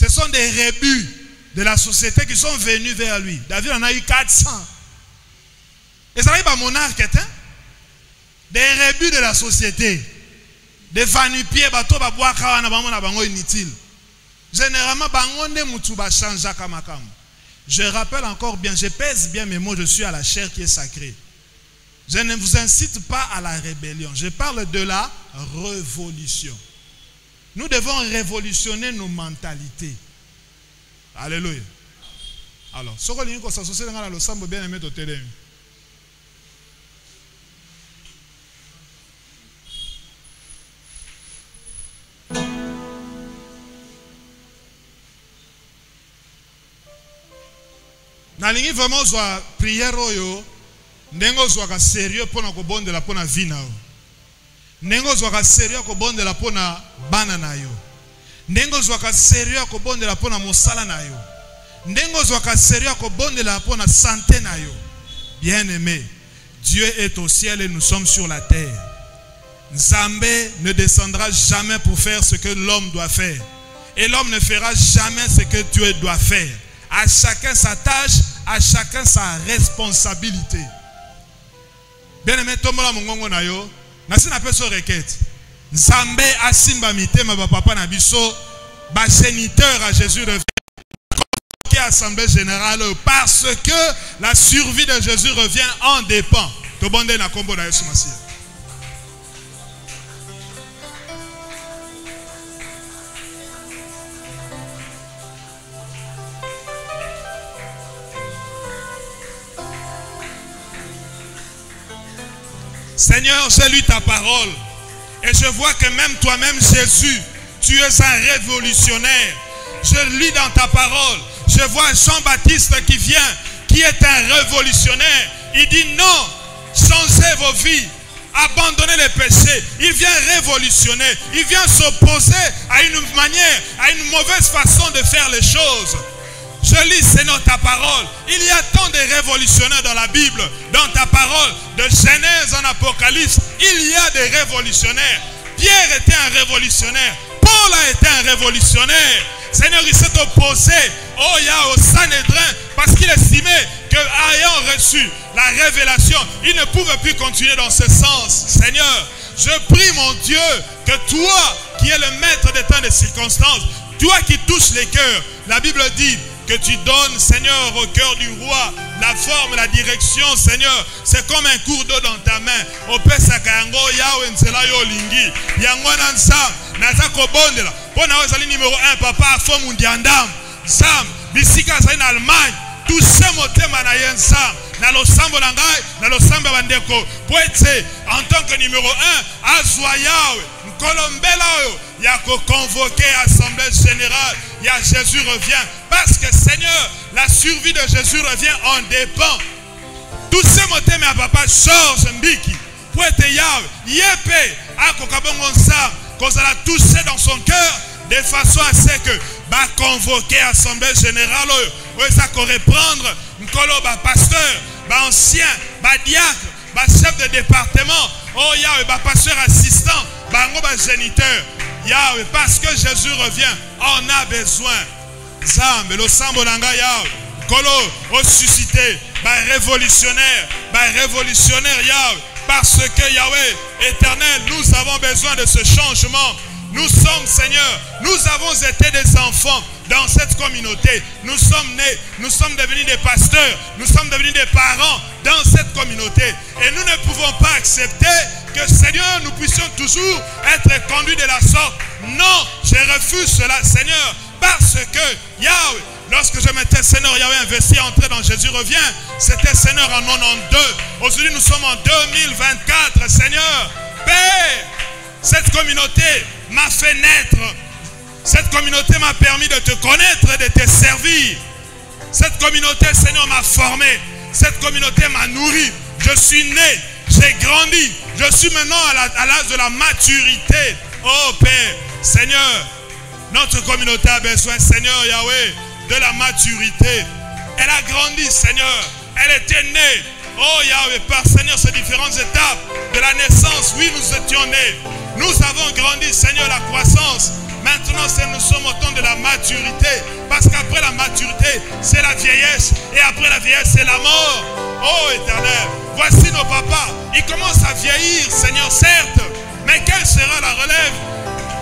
ce sont des rébus de la société qui sont venus vers lui. David en a eu 400. Et ça arrive à monarque, hein? Des rébus de la société. Des vanupiers, bateau, baboaka, na bango inutile. Généralement, bango ne mutu ba chanja kamakam. Je rappelle encore bien, je pèse bien mes mots, je suis à la chair qui est sacrée. Je ne vous incite pas à la rébellion. Je parle de la révolution. Nous devons révolutionner nos mentalités. Alléluia. Alors, ce que nous s'associer dans le sambo bien aimé au terrain. Nalingi vraiment soit prière oyo ndengo soit sérieux pour ko bondela pona vie na yo. Ndengo soit sérieux ko bondela pona bana na yo. Ndengo soit sérieux ko bondela pona mosala na yo. Ndengo soit sérieux ko bondela pona santé na yo. Bien-aimé, Dieu est au ciel et nous sommes sur la terre. Nzambe ne descendra jamais pour faire ce que l'homme doit faire. Et l'homme ne fera jamais ce que Dieu doit faire. À chacun sa tâche, à chacun sa responsabilité. Bien-aimé, tombola mongongo na yo, nasi na peso requête. Nzambe asimba mitema ba papa na biso, ba géniteur à Jésus revient. Qui assemblée générale parce que la survie de Jésus revient en dépend. Tobonde na kombo na Yesu Masia. Seigneur, j'ai lu ta parole et je vois que même toi-même, Jésus, tu es un révolutionnaire. Je lis dans ta parole, je vois Jean-Baptiste qui vient, qui est un révolutionnaire. Il dit non, changez vos vies, abandonnez les péchés. Il vient révolutionner, il vient s'opposer à une manière, à une mauvaise façon de faire les choses. Je lis, Seigneur, ta parole. Il y a tant de révolutionnaires dans la Bible, dans ta parole, de Genèse en Apocalypse. Il y a des révolutionnaires. Pierre était un révolutionnaire. Paul a été un révolutionnaire. Seigneur, il s'est opposé au Sanhédrin parce qu'il estimait qu'ayant reçu la révélation, il ne pouvait plus continuer dans ce sens. Seigneur, je prie, mon Dieu, que toi, qui es le maître des temps et des circonstances, toi qui touches les cœurs, la Bible dit que tu donnes, Seigneur, au cœur du roi la forme, la direction, Seigneur. C'est comme un cours d'eau dans ta main. Opesa kayango yawe nzela yo lingi. Yangwana nsam. Naza kobondela. Pona wazali numéro 1, papa, fomu ndiandam. Sam, bisika zali na Allemagne. Tout ce motema na yensam. Na lo sambo na ngai, na lo sambo bandeko. Poete, en tant que numéro 1, azwa yawe. Nkolombela yo. Yako convoqué assemblée générale. Ya Jésus revient. Parce que Seigneur, la survie de Jésus revient en dépend. Tout ce moté mais papa Georges Mbiki, pour être Yahweh, Yépé, Akokabongon Sam, qu'on a touché dans son cœur, de façon à ce que, bah, convoquer assemblée générale, ça pourrait prendre, Nkolo, bah, pasteur, bah, ancien, bah, diacre, bah, chef de département, oh Yahweh, bah, pasteur assistant, bah, géniteur, Yahweh, parce que Jésus revient, on a besoin. Zambe, le sambo nanga Yahweh, Kolo, ressuscité, révolutionnaire Yahweh, parce que Yahweh, éternel, nous avons besoin de ce changement. Nous sommes, Seigneur, nous avons été des enfants dans cette communauté. Nous sommes nés, nous sommes devenus des pasteurs, nous sommes devenus des parents dans cette communauté. Et nous ne pouvons pas accepter que, Seigneur, nous puissions toujours être conduits de la sorte. Non, je refuse cela, Seigneur, parce que Yahweh, lorsque je mettais Seigneur Yahweh investi, entré dans Jésus revient, c'était Seigneur en 92. Aujourd'hui, nous sommes en 2024, Seigneur. Père, cette communauté m'a fait naître. Cette communauté m'a permis de te connaître et de te servir. Cette communauté, Seigneur, m'a formé. Cette communauté m'a nourri. Je suis né, j'ai grandi. Je suis maintenant à l'âge de la maturité. Oh Père, Seigneur, notre communauté a besoin, Seigneur Yahweh, de la maturité. Elle a grandi, Seigneur. Elle était née. Oh Yahweh, par Seigneur, ces différentes étapes de la naissance, oui, nous étions nés. Nous avons grandi, Seigneur, la croissance. Maintenant, nous sommes au temps de la maturité. Parce qu'après la maturité, c'est la vieillesse. Et après la vieillesse, c'est la mort. Oh Éternel, voici nos papas. Ils commencent à vieillir, Seigneur, certes. Mais quelle sera la relève?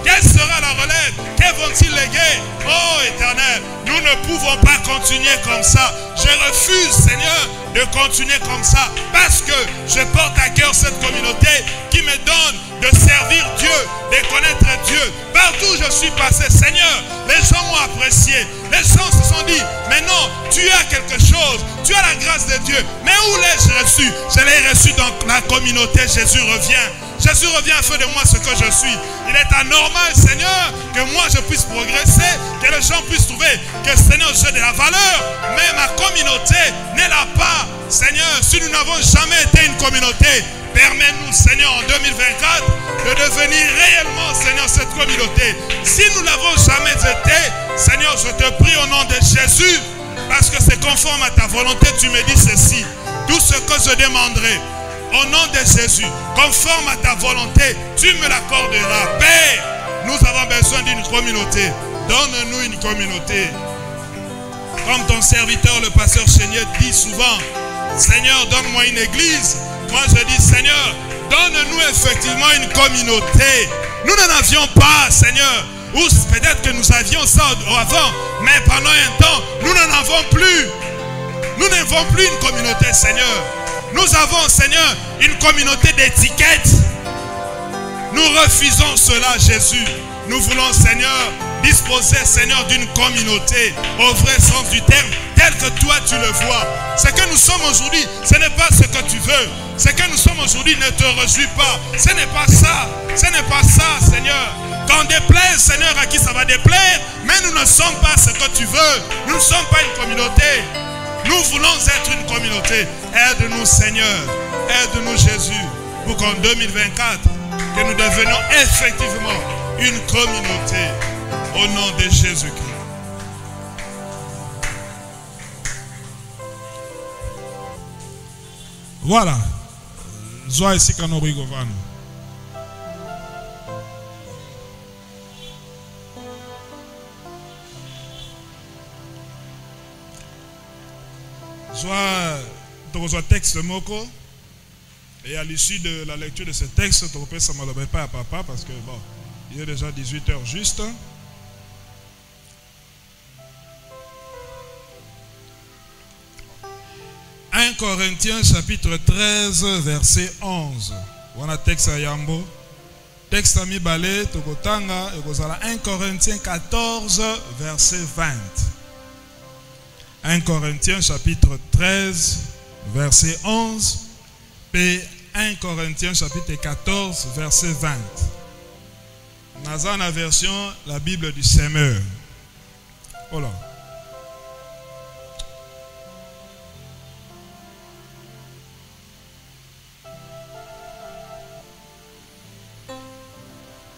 Quelle sera la relève? Que vont-ils léguer? Oh Éternel, nous ne pouvons pas continuer comme ça. Je refuse, Seigneur, de continuer comme ça. Parce que je porte à cœur cette communauté qui me donne de servir Dieu, de connaître Dieu. Partout où je suis passé, Seigneur, les gens m'ont apprécié. Les gens se sont dit, mais non, tu as quelque chose, tu as la grâce de Dieu. Mais où l'ai-je reçu? Je l'ai reçu dans la communauté. Jésus revient. Jésus revient à faire de moi ce que je suis. Il est anormal, Seigneur, que moi je puisse progresser, que les gens puissent trouver que Seigneur, j'ai de la valeur. Mais ma communauté n'est là pas. Seigneur, si nous n'avons jamais été une communauté, permets-nous, Seigneur, en 2024, de devenir réellement, Seigneur, cette communauté. Si nous n'avons jamais été, Seigneur, je te prie au nom de Jésus, parce que c'est conforme à ta volonté, tu me dis ceci. Tout ce que je demanderai, au nom de Jésus, conforme à ta volonté, tu me l'accorderas. Père, nous avons besoin d'une communauté. Donne-nous une communauté. Comme ton serviteur, le pasteur Chénier, dit souvent, Seigneur, donne-moi une église. Moi, je dis, Seigneur, donne-nous effectivement une communauté. Nous n'en avions pas, Seigneur. Ou peut-être que nous avions ça avant, mais pendant un temps, nous n'en avons plus. Nous n'avons plus une communauté, Seigneur. Nous avons, Seigneur, une communauté d'étiquettes. Nous refusons cela, Jésus. Nous voulons, Seigneur, disposer, Seigneur, d'une communauté au vrai sens du terme, tel que toi tu le vois. Ce que nous sommes aujourd'hui, ce n'est pas ce que tu veux. Ce que nous sommes aujourd'hui ne te réjouit pas. Ce n'est pas ça. Ce n'est pas ça, Seigneur. Quand déplaise, Seigneur, à qui ça va déplaire, mais nous ne sommes pas ce que tu veux. Nous ne sommes pas une communauté. Nous voulons être une communauté. Aide-nous, Seigneur. Aide-nous, Jésus, pour qu'en 2024, que nous devenions effectivement une communauté au nom de Jésus-Christ. Voilà. Zoa ici quand nous rigovano. Soit texte moko, et à l'issue de la lecture de ce texte, tu peux ça ne pas à papa parce que bon, il est déjà 18h juste. 1 Corinthiens chapitre 13 verset 11. Voilà texte à Yambo. Texte à Mibale, Tokotanga, et 1 Corinthiens 14 verset 20. 1 Corinthiens chapitre 13 verset 11 et 1 Corinthiens chapitre 14 verset 20. Dans la version la Bible du Semeur. Voilà.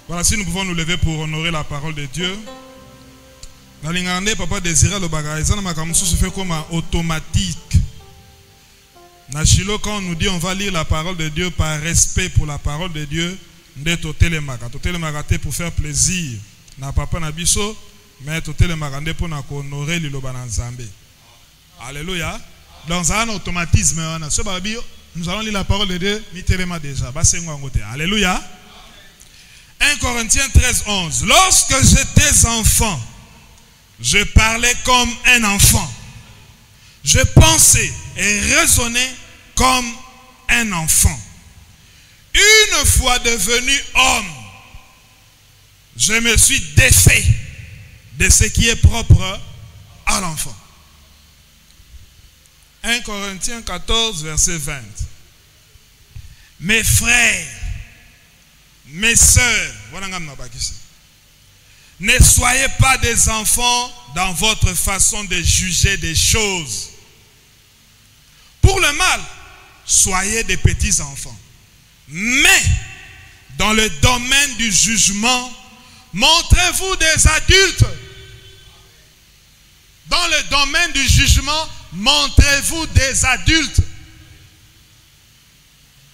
Voilà, si nous pouvons nous lever pour honorer la parole de Dieu. Dans l'ingandé, papa désirait le bagage, ça se fait comme automatique. Quand on nous dit on va lire la parole de Dieu par respect pour la parole de Dieu, d'être au télémagate pour faire plaisir. Na papa na biso, mais au télémagate pour honorer le Lobananzambe. Alléluia. Dans un automatisme, nous allons lire la parole de Dieu, déjà. Alléluia. 1 Corinthiens 13, 11. Lorsque j'étais enfant, je parlais comme un enfant. Je pensais et raisonnais comme un enfant. Une fois devenu homme, je me suis défait de ce qui est propre à l'enfant. 1 Corinthiens 14, verset 20. Mes frères, mes sœurs, ne soyez pas des enfants dans votre façon de juger des choses. Pour le mal, soyez des petits enfants. Mais, dans le domaine du jugement, montrez-vous des adultes. Dans le domaine du jugement, montrez-vous des adultes.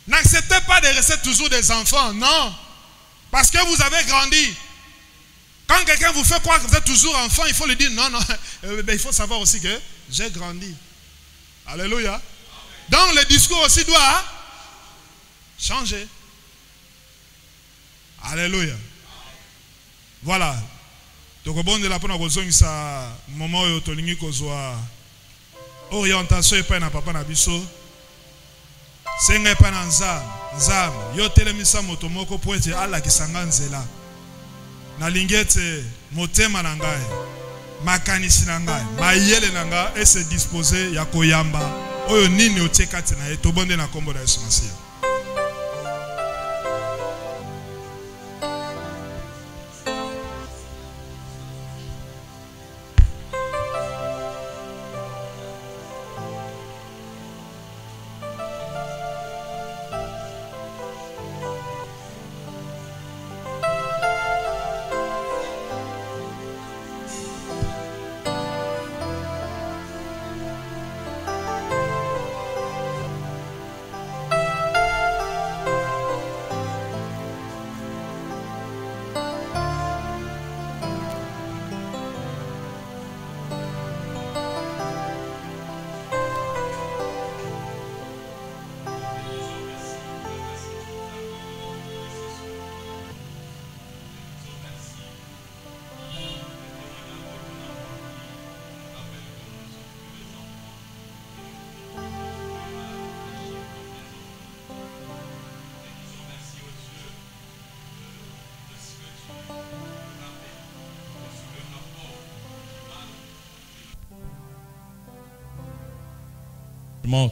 N'acceptez pas de rester toujours des enfants, non. Parce que vous avez grandi. Quand quelqu'un vous fait croire que vous êtes toujours enfant, il faut lui dire non, non. Il faut savoir aussi que j'ai grandi. Alléluia. Amen. Donc le discours aussi doit changer. Alléluia. Voilà. Donc au bon de la peine, on a moment où on a orientation et pas na papa na biso. Senga pa na nzambe. Yo telemisa moto moko po ete ala kisanga nzela. Na lingete motema na ngai. Makanisi na ngai. Mayele na ngai et se disposer ya koyamba. Oyo nini otie kati na ye tobonde na kombo na Yesu Masiya.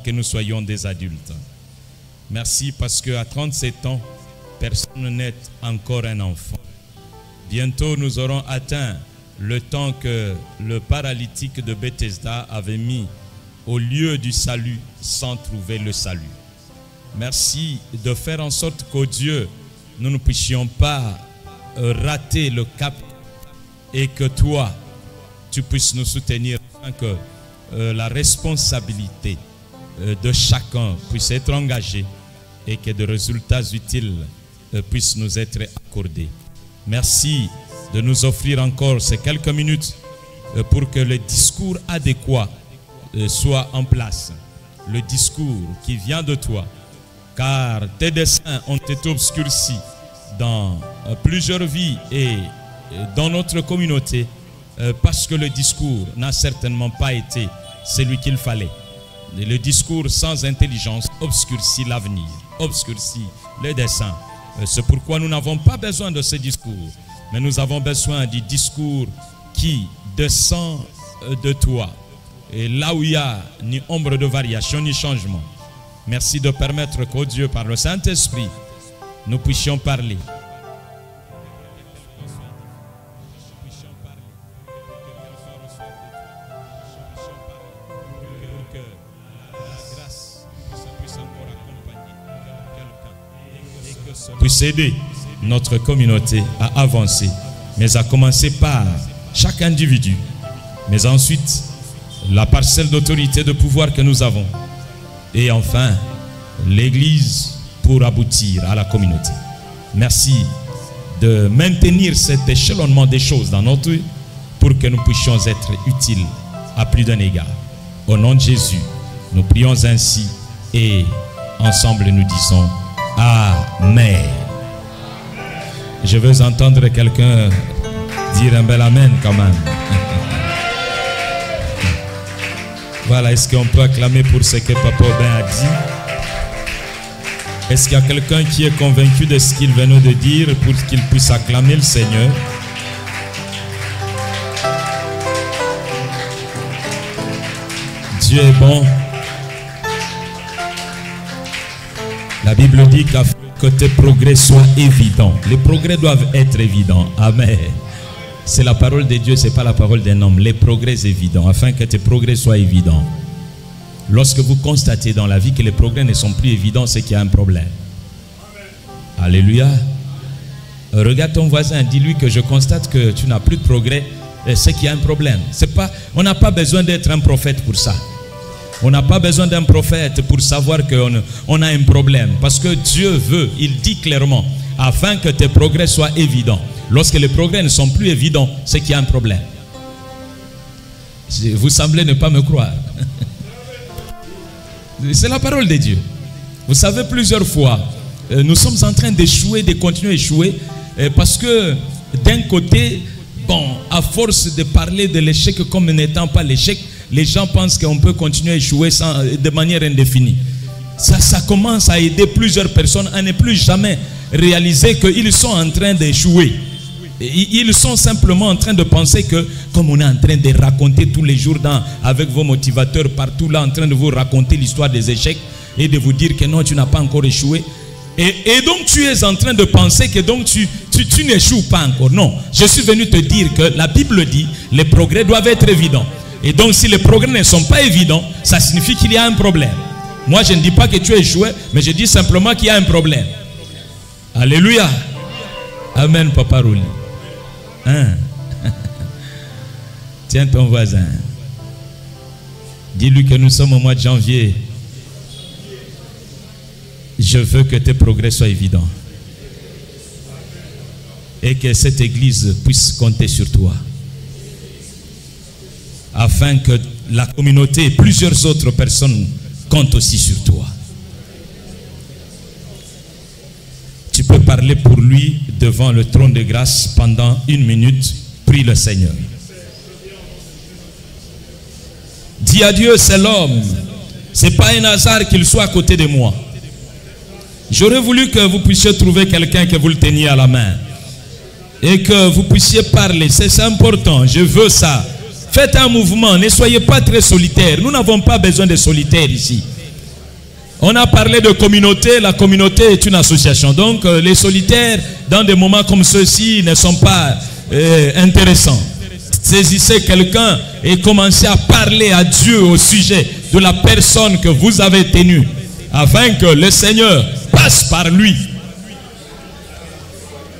Que nous soyons des adultes. Merci parce qu'à 37 ans, personne n'est encore un enfant. Bientôt, nous aurons atteint le temps que le paralytique de Bethesda avait mis au lieu du salut sans trouver le salut. Merci de faire en sorte qu'au Dieu, nous ne puissions pas rater le cap et que toi, tu puisses nous soutenir afin que la responsabilité de chacun puisse être engagé et que des résultats utiles puissent nous être accordés. Merci de nous offrir encore ces quelques minutes pour que le discours adéquat soit en place. Le discours qui vient de toi, car tes desseins ont été obscurcis dans plusieurs vies et dans notre communauté parce que le discours n'a certainement pas été celui qu'il fallait. Le discours sans intelligence obscurcit l'avenir, obscurcit les desseins. C'est pourquoi nous n'avons pas besoin de ce discours, mais nous avons besoin du discours qui descend de toi. Et là où il y a ni ombre de variation, ni changement. Merci de permettre qu'au Dieu, par le Saint-Esprit, nous puissions parler. Puisse aider notre communauté à avancer, mais à commencer par chaque individu, mais ensuite la parcelle d'autorité de pouvoir que nous avons, et enfin l'Église pour aboutir à la communauté. Merci de maintenir cet échelonnement des choses dans notre vie pour que nous puissions être utiles à plus d'un égard. Au nom de Jésus, nous prions ainsi et ensemble nous disons Amen. Je veux entendre quelqu'un dire un bel Amen quand même. Voilà, est-ce qu'on peut acclamer pour ce que Papa Aubin a dit? Est-ce qu'il y a quelqu'un qui est convaincu de ce qu'il venait de dire pour qu'il puisse acclamer le Seigneur? Dieu est bon. La Bible dit qu'afin que tes progrès soient évidents, les progrès doivent être évidents. Amen. C'est la parole de Dieu, ce n'est pas la parole d'un homme. Les progrès évidents, afin que tes progrès soient évidents. Lorsque vous constatez dans la vie que les progrès ne sont plus évidents, c'est qu'il y a un problème. Amen. Alléluia. Regarde ton voisin, dis-lui que je constate que tu n'as plus de progrès, c'est qu'il y a un problème. On n'a pas besoin d'être un prophète pour ça. On n'a pas besoin d'un prophète pour savoir qu'on a un problème. Parce que Dieu veut, il dit clairement, afin que tes progrès soient évidents. Lorsque les progrès ne sont plus évidents, c'est qu'il y a un problème. Vous semblez ne pas me croire. C'est la parole de Dieu. Vous savez, plusieurs fois, nous sommes en train d'échouer, de continuer à échouer, parce que d'un côté, bon, à force de parler de l'échec comme n'étant pas l'échec, les gens pensent qu'on peut continuer à échouer de manière indéfinie. ça commence à aider plusieurs personnes à ne plus jamais réaliser qu'ils sont en train d'échouer. Ils sont simplement en train de penser que, comme on est en train de raconter tous les jours avec vos motivateurs partout là, en train de vous raconter l'histoire des échecs et de vous dire que non, tu n'as pas encore échoué. Et donc tu es en train de penser que donc tu n'échoues pas encore. Non, je suis venu te dire que la Bible dit les progrès doivent être évidents. Et donc si les progrès ne sont pas évidents, ça signifie qu'il y a un problème. Moi je ne dis pas que tu as échoué, mais je dis simplement qu'il y a un problème. Alléluia. Amen, Papa Rouli. Hein? Tiens ton voisin. Dis-lui que nous sommes au mois de janvier. Je veux que tes progrès soient évidents. Et que cette église puisse compter sur toi. Afin que la communauté et plusieurs autres personnes comptent aussi sur toi. Tu peux parler pour lui devant le trône de grâce pendant 1 minute. Prie le Seigneur. Dis à Dieu, c'est l'homme. C'est pas un hasard qu'il soit à côté de moi. J'aurais voulu que vous puissiez trouver quelqu'un que vous le teniez à la main. Et que vous puissiez parler. C'est important. Je veux ça. Faites un mouvement. Ne soyez pas très solitaire. Nous n'avons pas besoin de solitaires ici. On a parlé de communauté. La communauté est une association. Donc les solitaires, dans des moments comme ceux-ci, ne sont pas intéressants. Saisissez quelqu'un et commencez à parler à Dieu au sujet de la personne que vous avez tenue. Afin que le Seigneur passe par lui.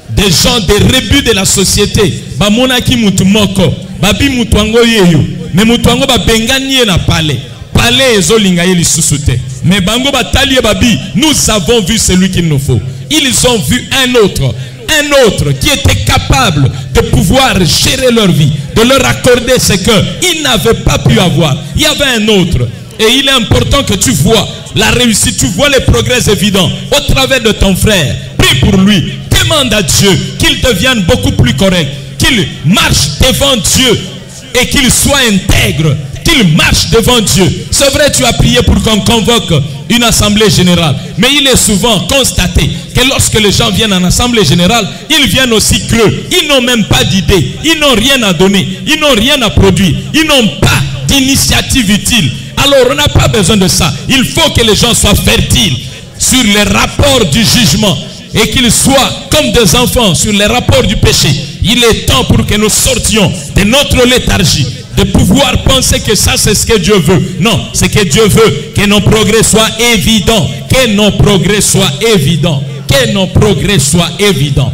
Des gens, des rébus de la société. Bamonaki mutu moko. Babi mutuango yeyo. Mais mutuango ba benganie na pale. Pale ezolinga yeli susute. Mais bango batali babi. Nous avons vu celui qu'il nous faut. Ils ont vu un autre qui était capable de pouvoir gérer leur vie, de leur accorder ce qu'ils n'avaient pas pu avoir. Il y avait un autre. Et il est important que tu vois la réussite, tu vois les progrès évidents au travers de ton frère. Prie pour lui. Demande à Dieu qu'il devienne beaucoup plus correct, qu'il marche devant Dieu et qu'il soit intègre, qu'il marche devant Dieu. C'est vrai, tu as prié pour qu'on convoque une assemblée générale, mais il est souvent constaté que lorsque les gens viennent en assemblée générale, ils viennent aussi creux. Ils n'ont même pas d'idée, ils n'ont rien à donner, ils n'ont rien à produire, ils n'ont pas d'initiative utile. Alors on n'a pas besoin de ça. Il faut que les gens soient fertiles sur les rapports du jugement et qu'ils soient comme des enfants sur les rapports du péché. Il est temps pour que nous sortions de notre léthargie, de pouvoir penser que ça c'est ce que Dieu veut. Non, c'est que Dieu veut que nos progrès soient évidents, que nos progrès soient évidents, que nos progrès soient évidents.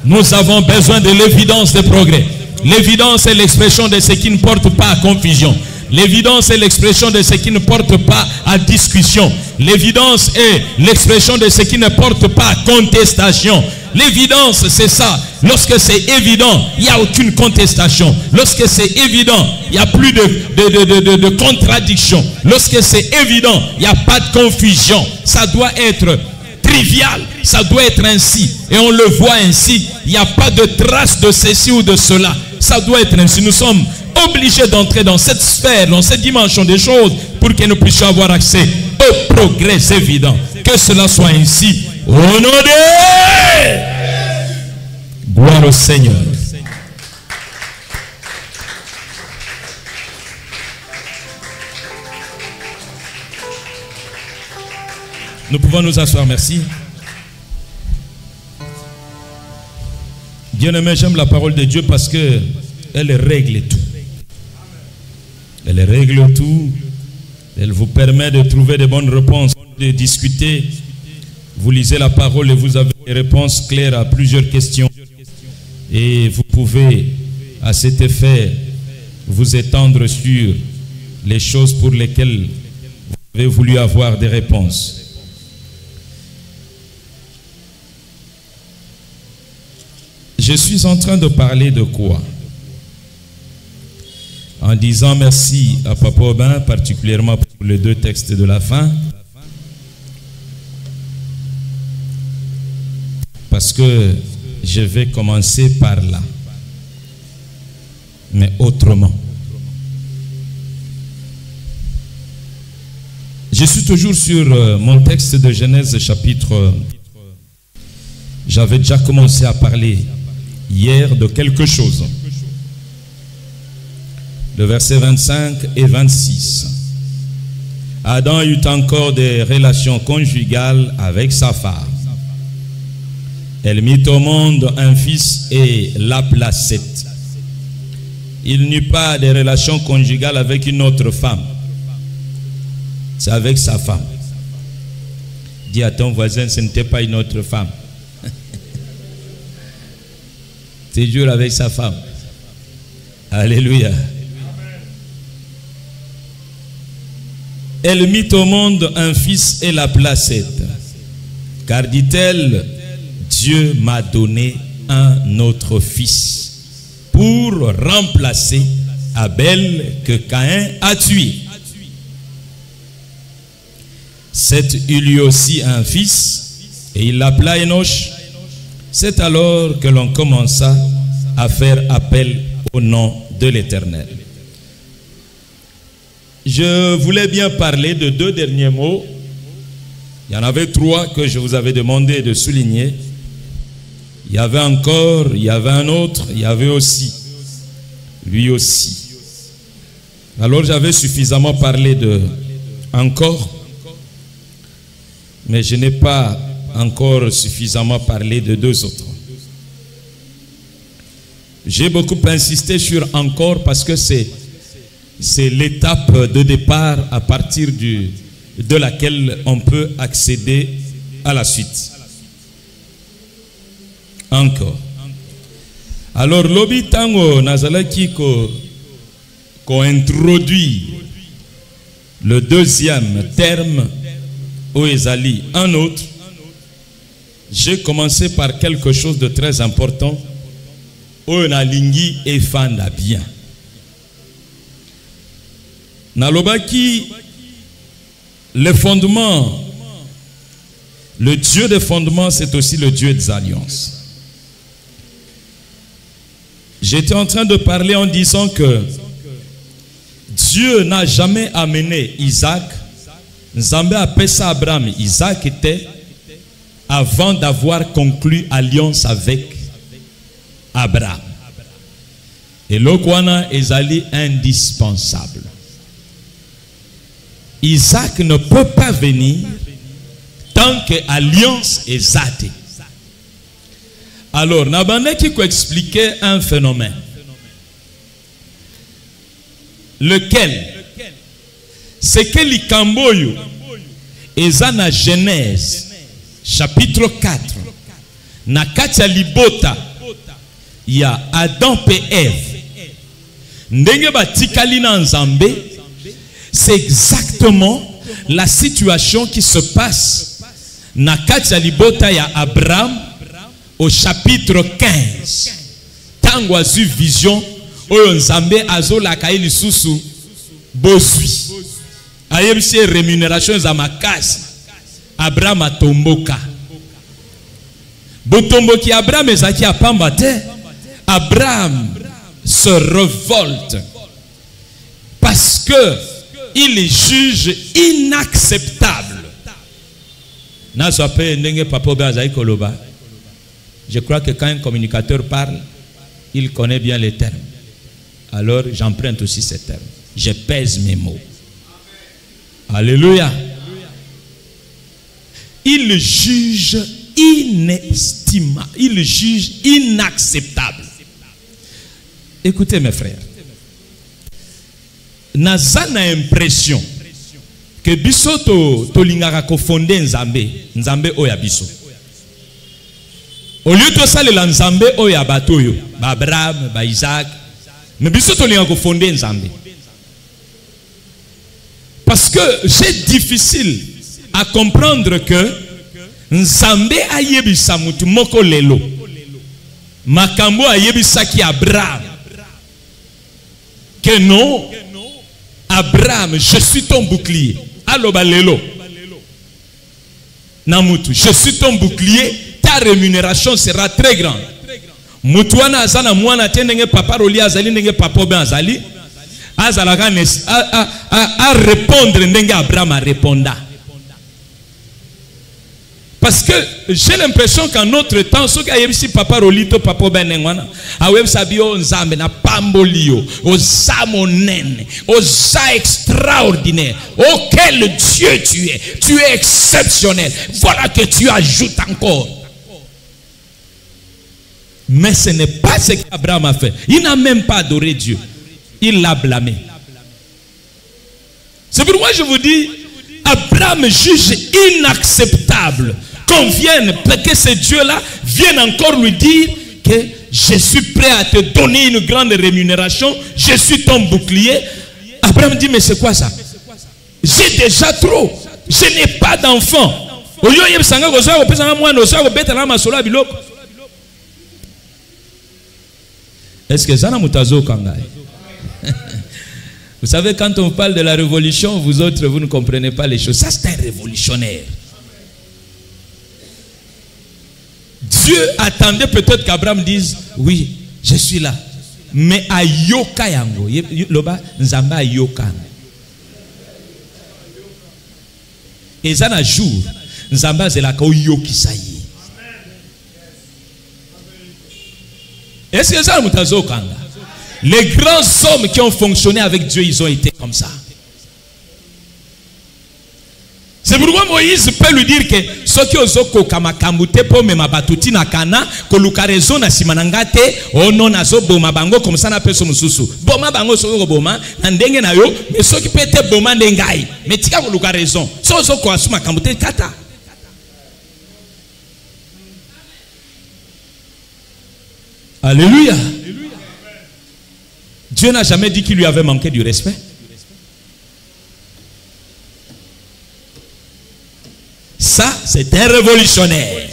Nous avons besoin de l'évidence des progrès. L'évidence est l'expression de ce qui ne porte pas à confusion. L'évidence est l'expression de ce qui ne porte pas à discussion. L'évidence est l'expression de ce qui ne porte pas à contestation. L'évidence, c'est ça. Lorsque c'est évident, il n'y a aucune contestation. Lorsque c'est évident, il n'y a plus de contradiction. Lorsque c'est évident, il n'y a pas de confusion. Ça doit être trivial. Ça doit être ainsi. Et on le voit ainsi. Il n'y a pas de trace de ceci ou de cela. Ça doit être ainsi. Nous sommes obligés d'entrer dans cette sphère, dans cette dimension des choses pour que nous puissions avoir accès au progrès évident. Que cela soit ainsi. Au nom de gloire au Seigneur. Nous pouvons nous asseoir, merci. Bien-aimé, j'aime la parole de Dieu parce que elle règle tout. Elle règle tout. Elle vous permet de trouver de bonnes réponses, de discuter. Vous lisez la parole et vous avez des réponses claires à plusieurs questions. Et vous pouvez, à cet effet, vous étendre sur les choses pour lesquelles vous avez voulu avoir des réponses. Je suis en train de parler de quoi? En disant merci à Papa Aubin, particulièrement pour les 2 textes de la fin. Parce que je vais commencer par là. Mais autrement. Je suis toujours sur mon texte de Genèse chapitre. J'avais déjà commencé à parler hier de quelque chose. Le verset 25 et 26. Adam eut encore des relations conjugales avec sa femme. Elle mit au monde un fils et l'appela Seth. Il n'eut pas de relations conjugales avec une autre femme. C'est avec sa femme. Dis à ton voisin, ce n'était pas une autre femme. C'est dur avec sa femme. Alléluia. Elle mit au monde un fils et l'appela Seth. Car dit-elle, Dieu m'a donné un autre fils pour remplacer Abel que Caïn a tué. Seth eut lui aussi un fils et il l'appela Enoch. C'est alors que l'on commença à faire appel au nom de l'Éternel. Je voulais bien parler de deux derniers mots. Il y en avait trois que je vous avais demandé de souligner. Il y avait encore, il y avait un autre, il y avait aussi, lui aussi. Alors j'avais suffisamment parlé de encore, mais je n'ai pas encore suffisamment parlé de deux autres. J'ai beaucoup insisté sur encore parce que c'est l'étape de départ à partir de laquelle on peut accéder à la suite. Encore. Alors, lobi tango nazalaki ko introduit le deuxième terme au ezali un autre. J'ai commencé par quelque chose de très important. O nalingi efanda bien. Nalobaki, le fondement, le Dieu des fondements, c'est aussi le Dieu des alliances. J'étais en train de parler en disant que Dieu n'a jamais amené Isaac. Nzambe appelait ça Abraham. Isaac était avant d'avoir conclu alliance avec Abraham. Et l'Okwana est allé indispensable. Isaac ne peut pas venir tant que alliance est zate. Alors, Nabane qui peut expliquer un phénomène. Lequel? C'est que l'Ikamboyo est en Genèse chapitre 4. Na katia libota ya Adam et Ève. Ndenge batikali na Nzambe, c'est exactement la situation qui se passe na katia libota ya Abraham au chapitre 15. Tango azu vision oyo Nzambe azola ka lisusu bozwi. Ayebisi rémunération za makasi. Abraham atomboka. Botomboki Abraham ezaki apamba te. Abraham se révolte parce que il juge inacceptable. Je crois que quand un communicateur parle, il connaît bien les termes. Alors j'emprunte aussi ces termes. Je pèse mes mots. Alléluia. Il juge inestimable. Il juge inacceptable. Écoutez mes frères. Nazana impression que biso to lingaka ko fonder Nzambe oya biso. Au lieu de ça le Nzambe oya bato yo, ba Abraham, ba Isaac, mais biso to lingaka ko fonder Nzambe. Parce que c'est difficile à comprendre que Nzambe ayebisa mutu moko lelo. Makambo ayebisa ki Abraham. Que non, Abraham, je suis ton bouclier. Allo balelo. Namutu, je suis ton bouclier, ta rémunération sera très grande. Mutuana azana mwana tenenge papa roli azali nenge papa ben azali. à répondre ndenge Abraham a répondu. Parce que j'ai l'impression qu'en notre temps, ce qui a eu papa Rolito, papa Benengwana, a eu sabio nzambe na pambolio, osa monene, osa extraordinaire. Oh quel Dieu tu es exceptionnel. Voilà que tu ajoutes encore. Mais ce n'est pas ce qu'Abraham a fait. Il n'a même pas adoré Dieu. Il l'a blâmé. C'est pourquoi je vous dis, Abraham juge inacceptable qu'on vienne, que ce Dieu-là vienne encore lui dire que je suis prêt à te donner une grande rémunération, je suis ton bouclier. Abraham dit, mais c'est quoi ça? J'ai déjà trop, je n'ai pas d'enfant. Est-ce que ça n'a moutazo kangai? Vous savez, quand on parle de la révolution, vous autres, vous ne comprenez pas les choses. Ça, c'est un révolutionnaire. Dieu attendait peut-être qu'Abraham dise, oui, je suis là. Mais à yoka yango, loba nzamba yoka. Et ça n'a jour, nzamba zela ka yoki sayi. Est-ce que ça mutazo kanga? Les grands hommes qui ont fonctionné avec Dieu, ils ont été comme ça. C'est pourquoi Moïse peut lui dire que ce qui ozoko kamakamute po me mabatuti na kana koluka raison na simanangate ono nazo boma bango comme ça na peso mususu boma bango soko boma na ndenge na yo mais ce qui peut être boma ndengai mais tika koluka raison so ozoko asuma kamute kata. Alléluia. Dieu n'a jamais dit qu'il lui avait manqué du respect. Ça, c'est un révolutionnaire.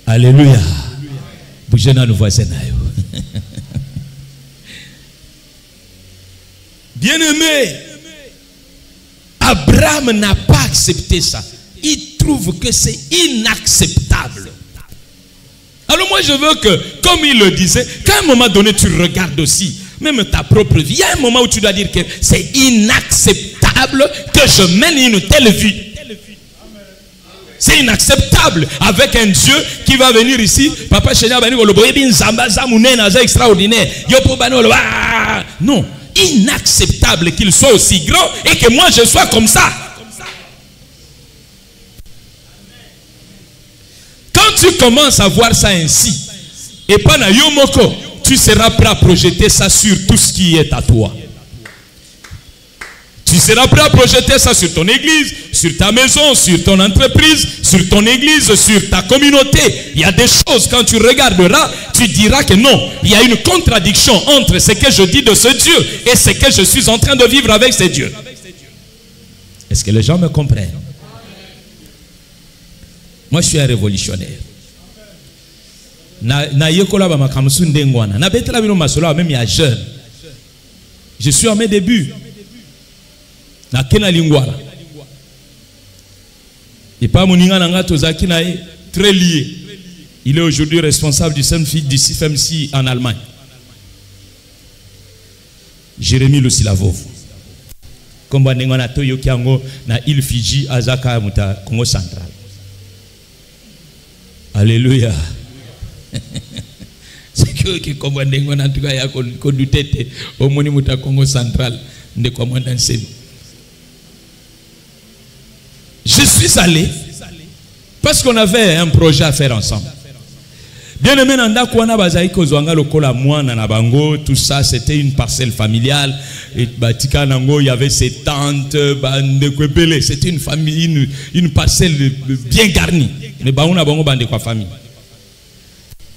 Alléluia. Bougez dans nos voisins. Bien-aimé, Abraham n'a pas accepté ça. Il trouve que c'est inacceptable. Alors moi je veux que, comme il le disait, qu'à un moment donné tu regardes aussi, même ta propre vie, il y a un moment où tu dois dire que c'est inacceptable que je mène une telle vie. C'est inacceptable avec un Dieu qui va venir ici. Papa extraordinaire. Non, inacceptable qu'il soit aussi grand et que moi je sois comme ça. Tu commences à voir ça ainsi, et pendant Yomoko, tu seras prêt à projeter ça sur tout ce qui est à toi. Tu seras prêt à projeter ça sur ton église, sur ta maison, sur ton entreprise, sur ton église, sur ta communauté. Il y a des choses, quand tu regarderas, tu diras que non, il y a une contradiction entre ce que je dis de ce Dieu et ce que je suis en train de vivre avec ce Dieu. Est-ce que les gens me comprennent? Moi, je suis un révolutionnaire. Je suis à mes débuts. Et pas mon très lié. Il est aujourd'hui responsable du CFMC en Allemagne. Jérémy Lusilavov. Comme on a toyo kiango na île Fiji azaka muta Congo central. Alléluia. C'est que qui comprennent en tout cas ya ko dutete au moni muta Congo central de comment danser. Je suis allé parce qu'on avait un projet à faire ensemble. Bien aimé nanda kwana bazai ko zwanga lokola mwana na bango, tout ça c'était une parcelle familiale et batika nango il y avait ses tantes bande kwepele, c'était une famille une parcelle bien garnie. Mais baona bango bande kwa famille.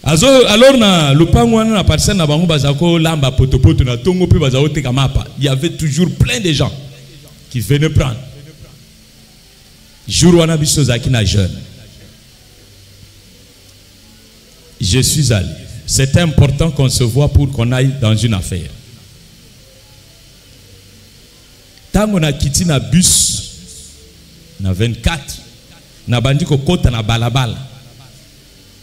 Alors na lupango na parcelle na bango bazako lamba potopoto na tongo pe bazao te kamapa. Il y avait toujours plein de gens qui venaient prendre. Jour wana biso zaki na jeune. Je suis allé. C'est important qu'on se voit pour qu'on aille dans une affaire. Tant on a quitté na bus, na 24, na bandi ko kota na balabala.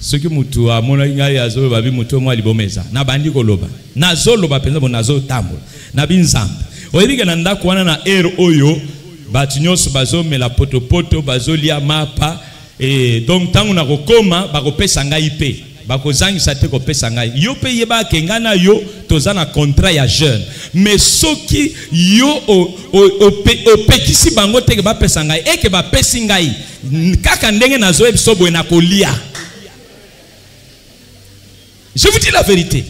Ce que mutu a mona ngai azo babi mutu mo libomeza na bandi koloba nazo loba penza bo nazo tambo na binzambe oyibika na ndako wana na oyo batinyoso bazo mela potopoto bazo lia mapa et donc tangu na kokoma bakopesa ngai pe bakozangisa te kopesa ngai yo pe yeba kenga na yo toza na contrat ya jeune mais soki yo opekisi bango te ke bapesa ngai eke bapesi ngai kaka ndenge nazo ebiso boye na kolia. Je vous dis la vérité.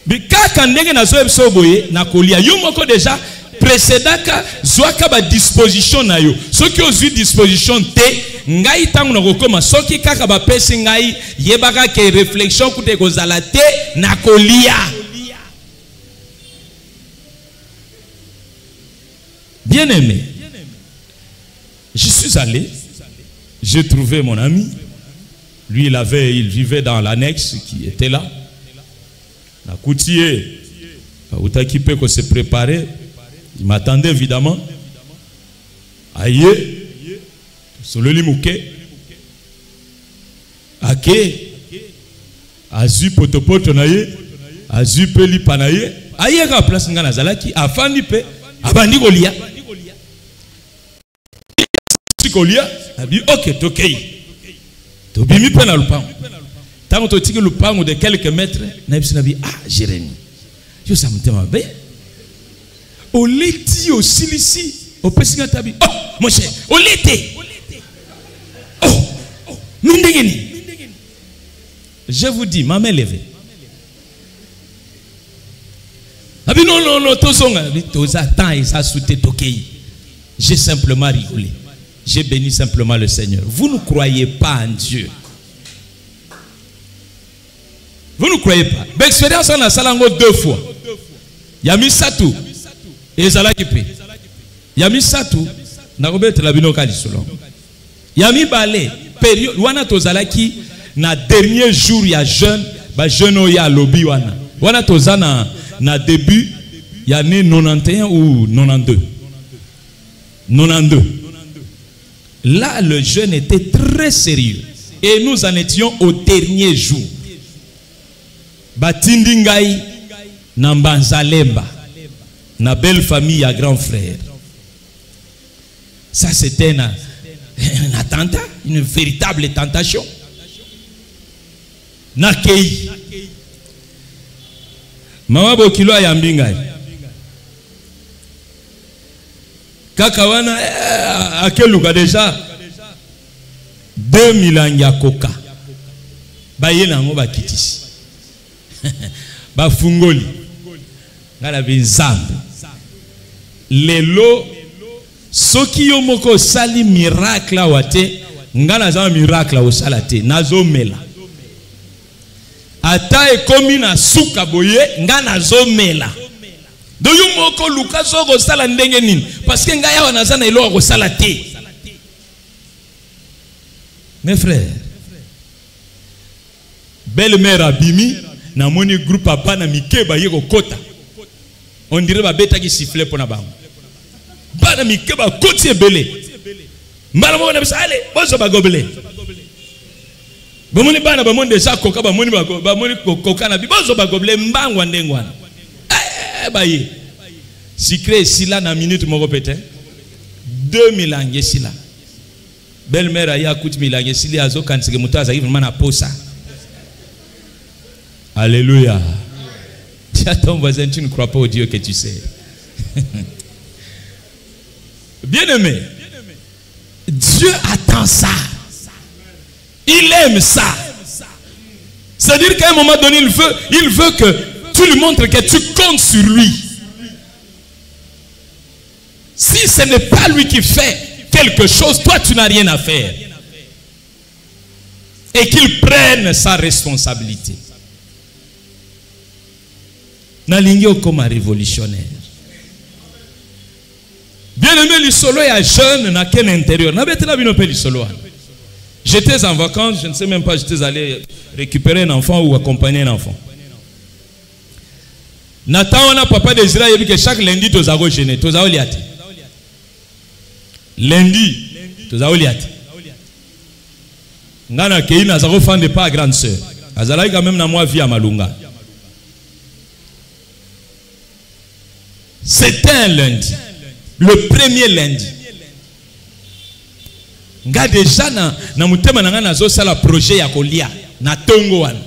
Mais quand ndenge nazo ebiso boye na kolia yo moko déjà précédaka zwaka ba disposition na yo soki ozwi disposition te ngai tangu na kokoma soki kaka ba pesi ngai yebaka ke réflexion kute kozala te na kolia. Bien aimé, je suis allé, j'ai trouvé mon ami. Lui il vivait dans l'annexe qui était là. Na koutier utakipe ko se préparer. Il m'attendait évidemment. Aïe, sololi mouke, ake, azu potopoto naye, azu peli panaye, aïe ka place ngana zalaki, afandi pe, abandi kolia. Kolia, abi ok tokei, tobimi pe na lupango. Tango to tiki lupango de quelques mètres, nabi ah Jérémie, yo ça me tellement bien. Au liti au silici au pesinga tabi oh mon cher au liti oh mindengeni. Je vous dis ma main levée abi non tozonga toza temps et ça soute tokei. J'ai simplement rigolé, j'ai béni simplement le Seigneur. Vous ne croyez pas en Dieu, vous ne croyez pas. L'expérience on a salango 2 fois yami satu ezalaki pe yami satu na kobetela bino kalisolo yami bale période wana tozalaki na dernier jour ya jeune ba jeune ya lobby wana tozana na début ya né 91 ou 92. Là le jeune était très sérieux et nous en étions au dernier jour. Batindi ngai na Mbanzalemba na belle famille à grand frère. Ça c'était un attentat, une véritable tentation. Nakei mama bokilo ya mbingai kaka wana akeluka déjà 2000 ans ya koka bayena ngo bakitisi bafungoli ngala binzambe lelo soki yo moko sali miracle wate ngala za miracle o salate nazomela ata ekomi na suka boye ngana zomela do yo moko luka soko sala ndenge nini parce que ngaya wana za na elo ko salate. Mes frères, belle-mère abimi na moni groupe papa na mikeba yeko kota. On dirait ba beta ki siffler pona bango. Bana mikeba koti ebele. Mbala mo na bisa ale bozo ba gobele. Bomoni bana ba monde déjà koka ba moni koka na bibozo ba gobele mbangwa ndengwana. Baye. Sikre sila na minute moko pete. 2000 ans yesila. Belle-mère aya kuti milange sili azo kansike mutaza hivi mana posa. Alléluia. Dis à ton voisin, tu ne crois pas au Dieu que tu sais. Bien-aimé, Dieu attend ça. Il aime ça. C'est-à-dire qu'à un moment donné, il veut que tu lui montres que tu comptes sur lui. Si ce n'est pas lui qui fait quelque chose, toi tu n'as rien à faire. Et qu'il prenne sa responsabilité. Nalingi comme un révolutionnaire. Bien aimé, le solo est jeune, n'a qu'un intérieur. J'étais en vacances, je ne sais même pas, j'étais allé récupérer un enfant ou accompagner un enfant. Nathan, on a papa d'Israël, il dit que chaque lundi, tu as gêné, tu as liati. Lundi, tu as liati. Ngana Keina Zaro Fande pas grande sœur. Azalaï quand même na moi vie à Malunga. C'était un lundi. Le premier lundi. Nga déjà na mutema na ngana zo sala projet ya kolia na tongo wana.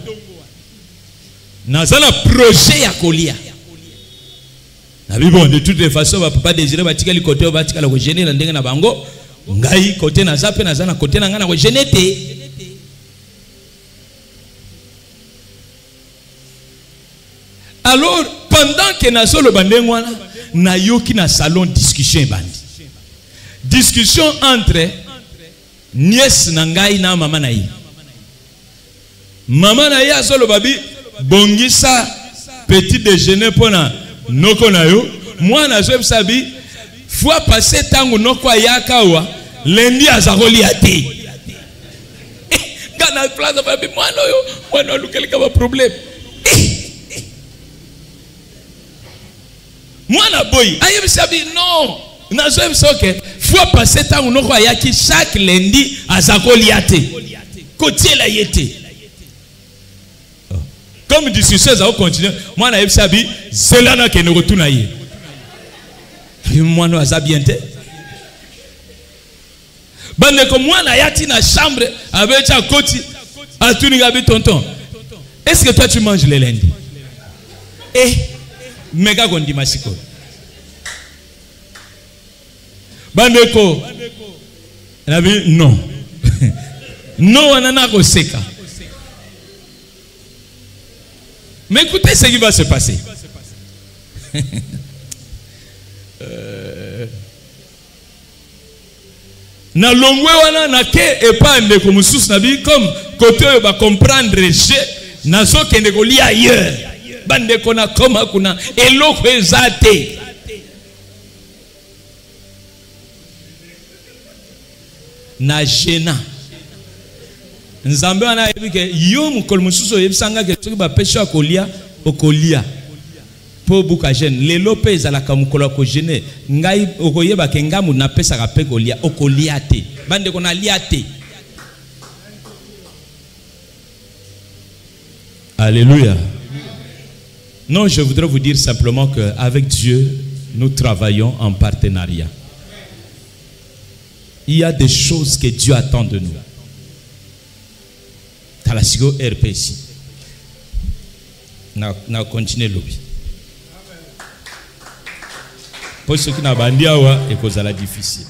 Na sala projet ya kolia. Na bibo de toutes les façons va pas désirer batika li côté batika la ko gêner na ndenge na bango. Ngai côté na zape na zana côté na ngana ko gêner te. Alors, pendant que na solo bandengwana, na yoki na salon discussion bandi. Discussion entre nièce na ngai na mama na yi. Mama na yi a solo babi bongisa petit déjeuner pona noko na yo. Moi na zo sabi fois passé tango noko ayaka wa lendi azakoli ate. Kana place babi mwana yo, mwana lukeleka ba problème. Moi na boy, aye sabi non. Na zo soke fois passé tango noko ayaki chaque lundi azakoli ate. Côté la yete. Comme discussion ça va continuer. Moi na sabi zelana ke ne retourna ye. Moi no azabiente. Bande ko moi na yati na chambre avec un koti atuni gabi tonton. Est-ce que toi tu manges le lundi? Eh Mega gondi masiko. Bandeko. Nabi non. Non anana ko seka. Mais écoutez ce qui va se passer. Na longwe wana na ke epa ndeko mususu nabi comme côté va comprendre je na zo kende ko lia ailleurs. Bande kona koma kuna eloko ezate na jena nzambe wana ebike yo mukol mususu ebisanga ke soki ba pesha kolia okolia po buka jeune lelo pe ezala ka mukolo ko jeune ngai okoyeba ke ngamu na pesa ka pe kolia okolia te bande kona lia te. Alléluia. Non, je voudrais vous dire simplement qu'avec Dieu, nous travaillons en partenariat. Il y a des choses que Dieu attend de nous. Talasigo RPC. Na continuer lobby. Pour ceux qui n'ont pas dit, c'est difficile.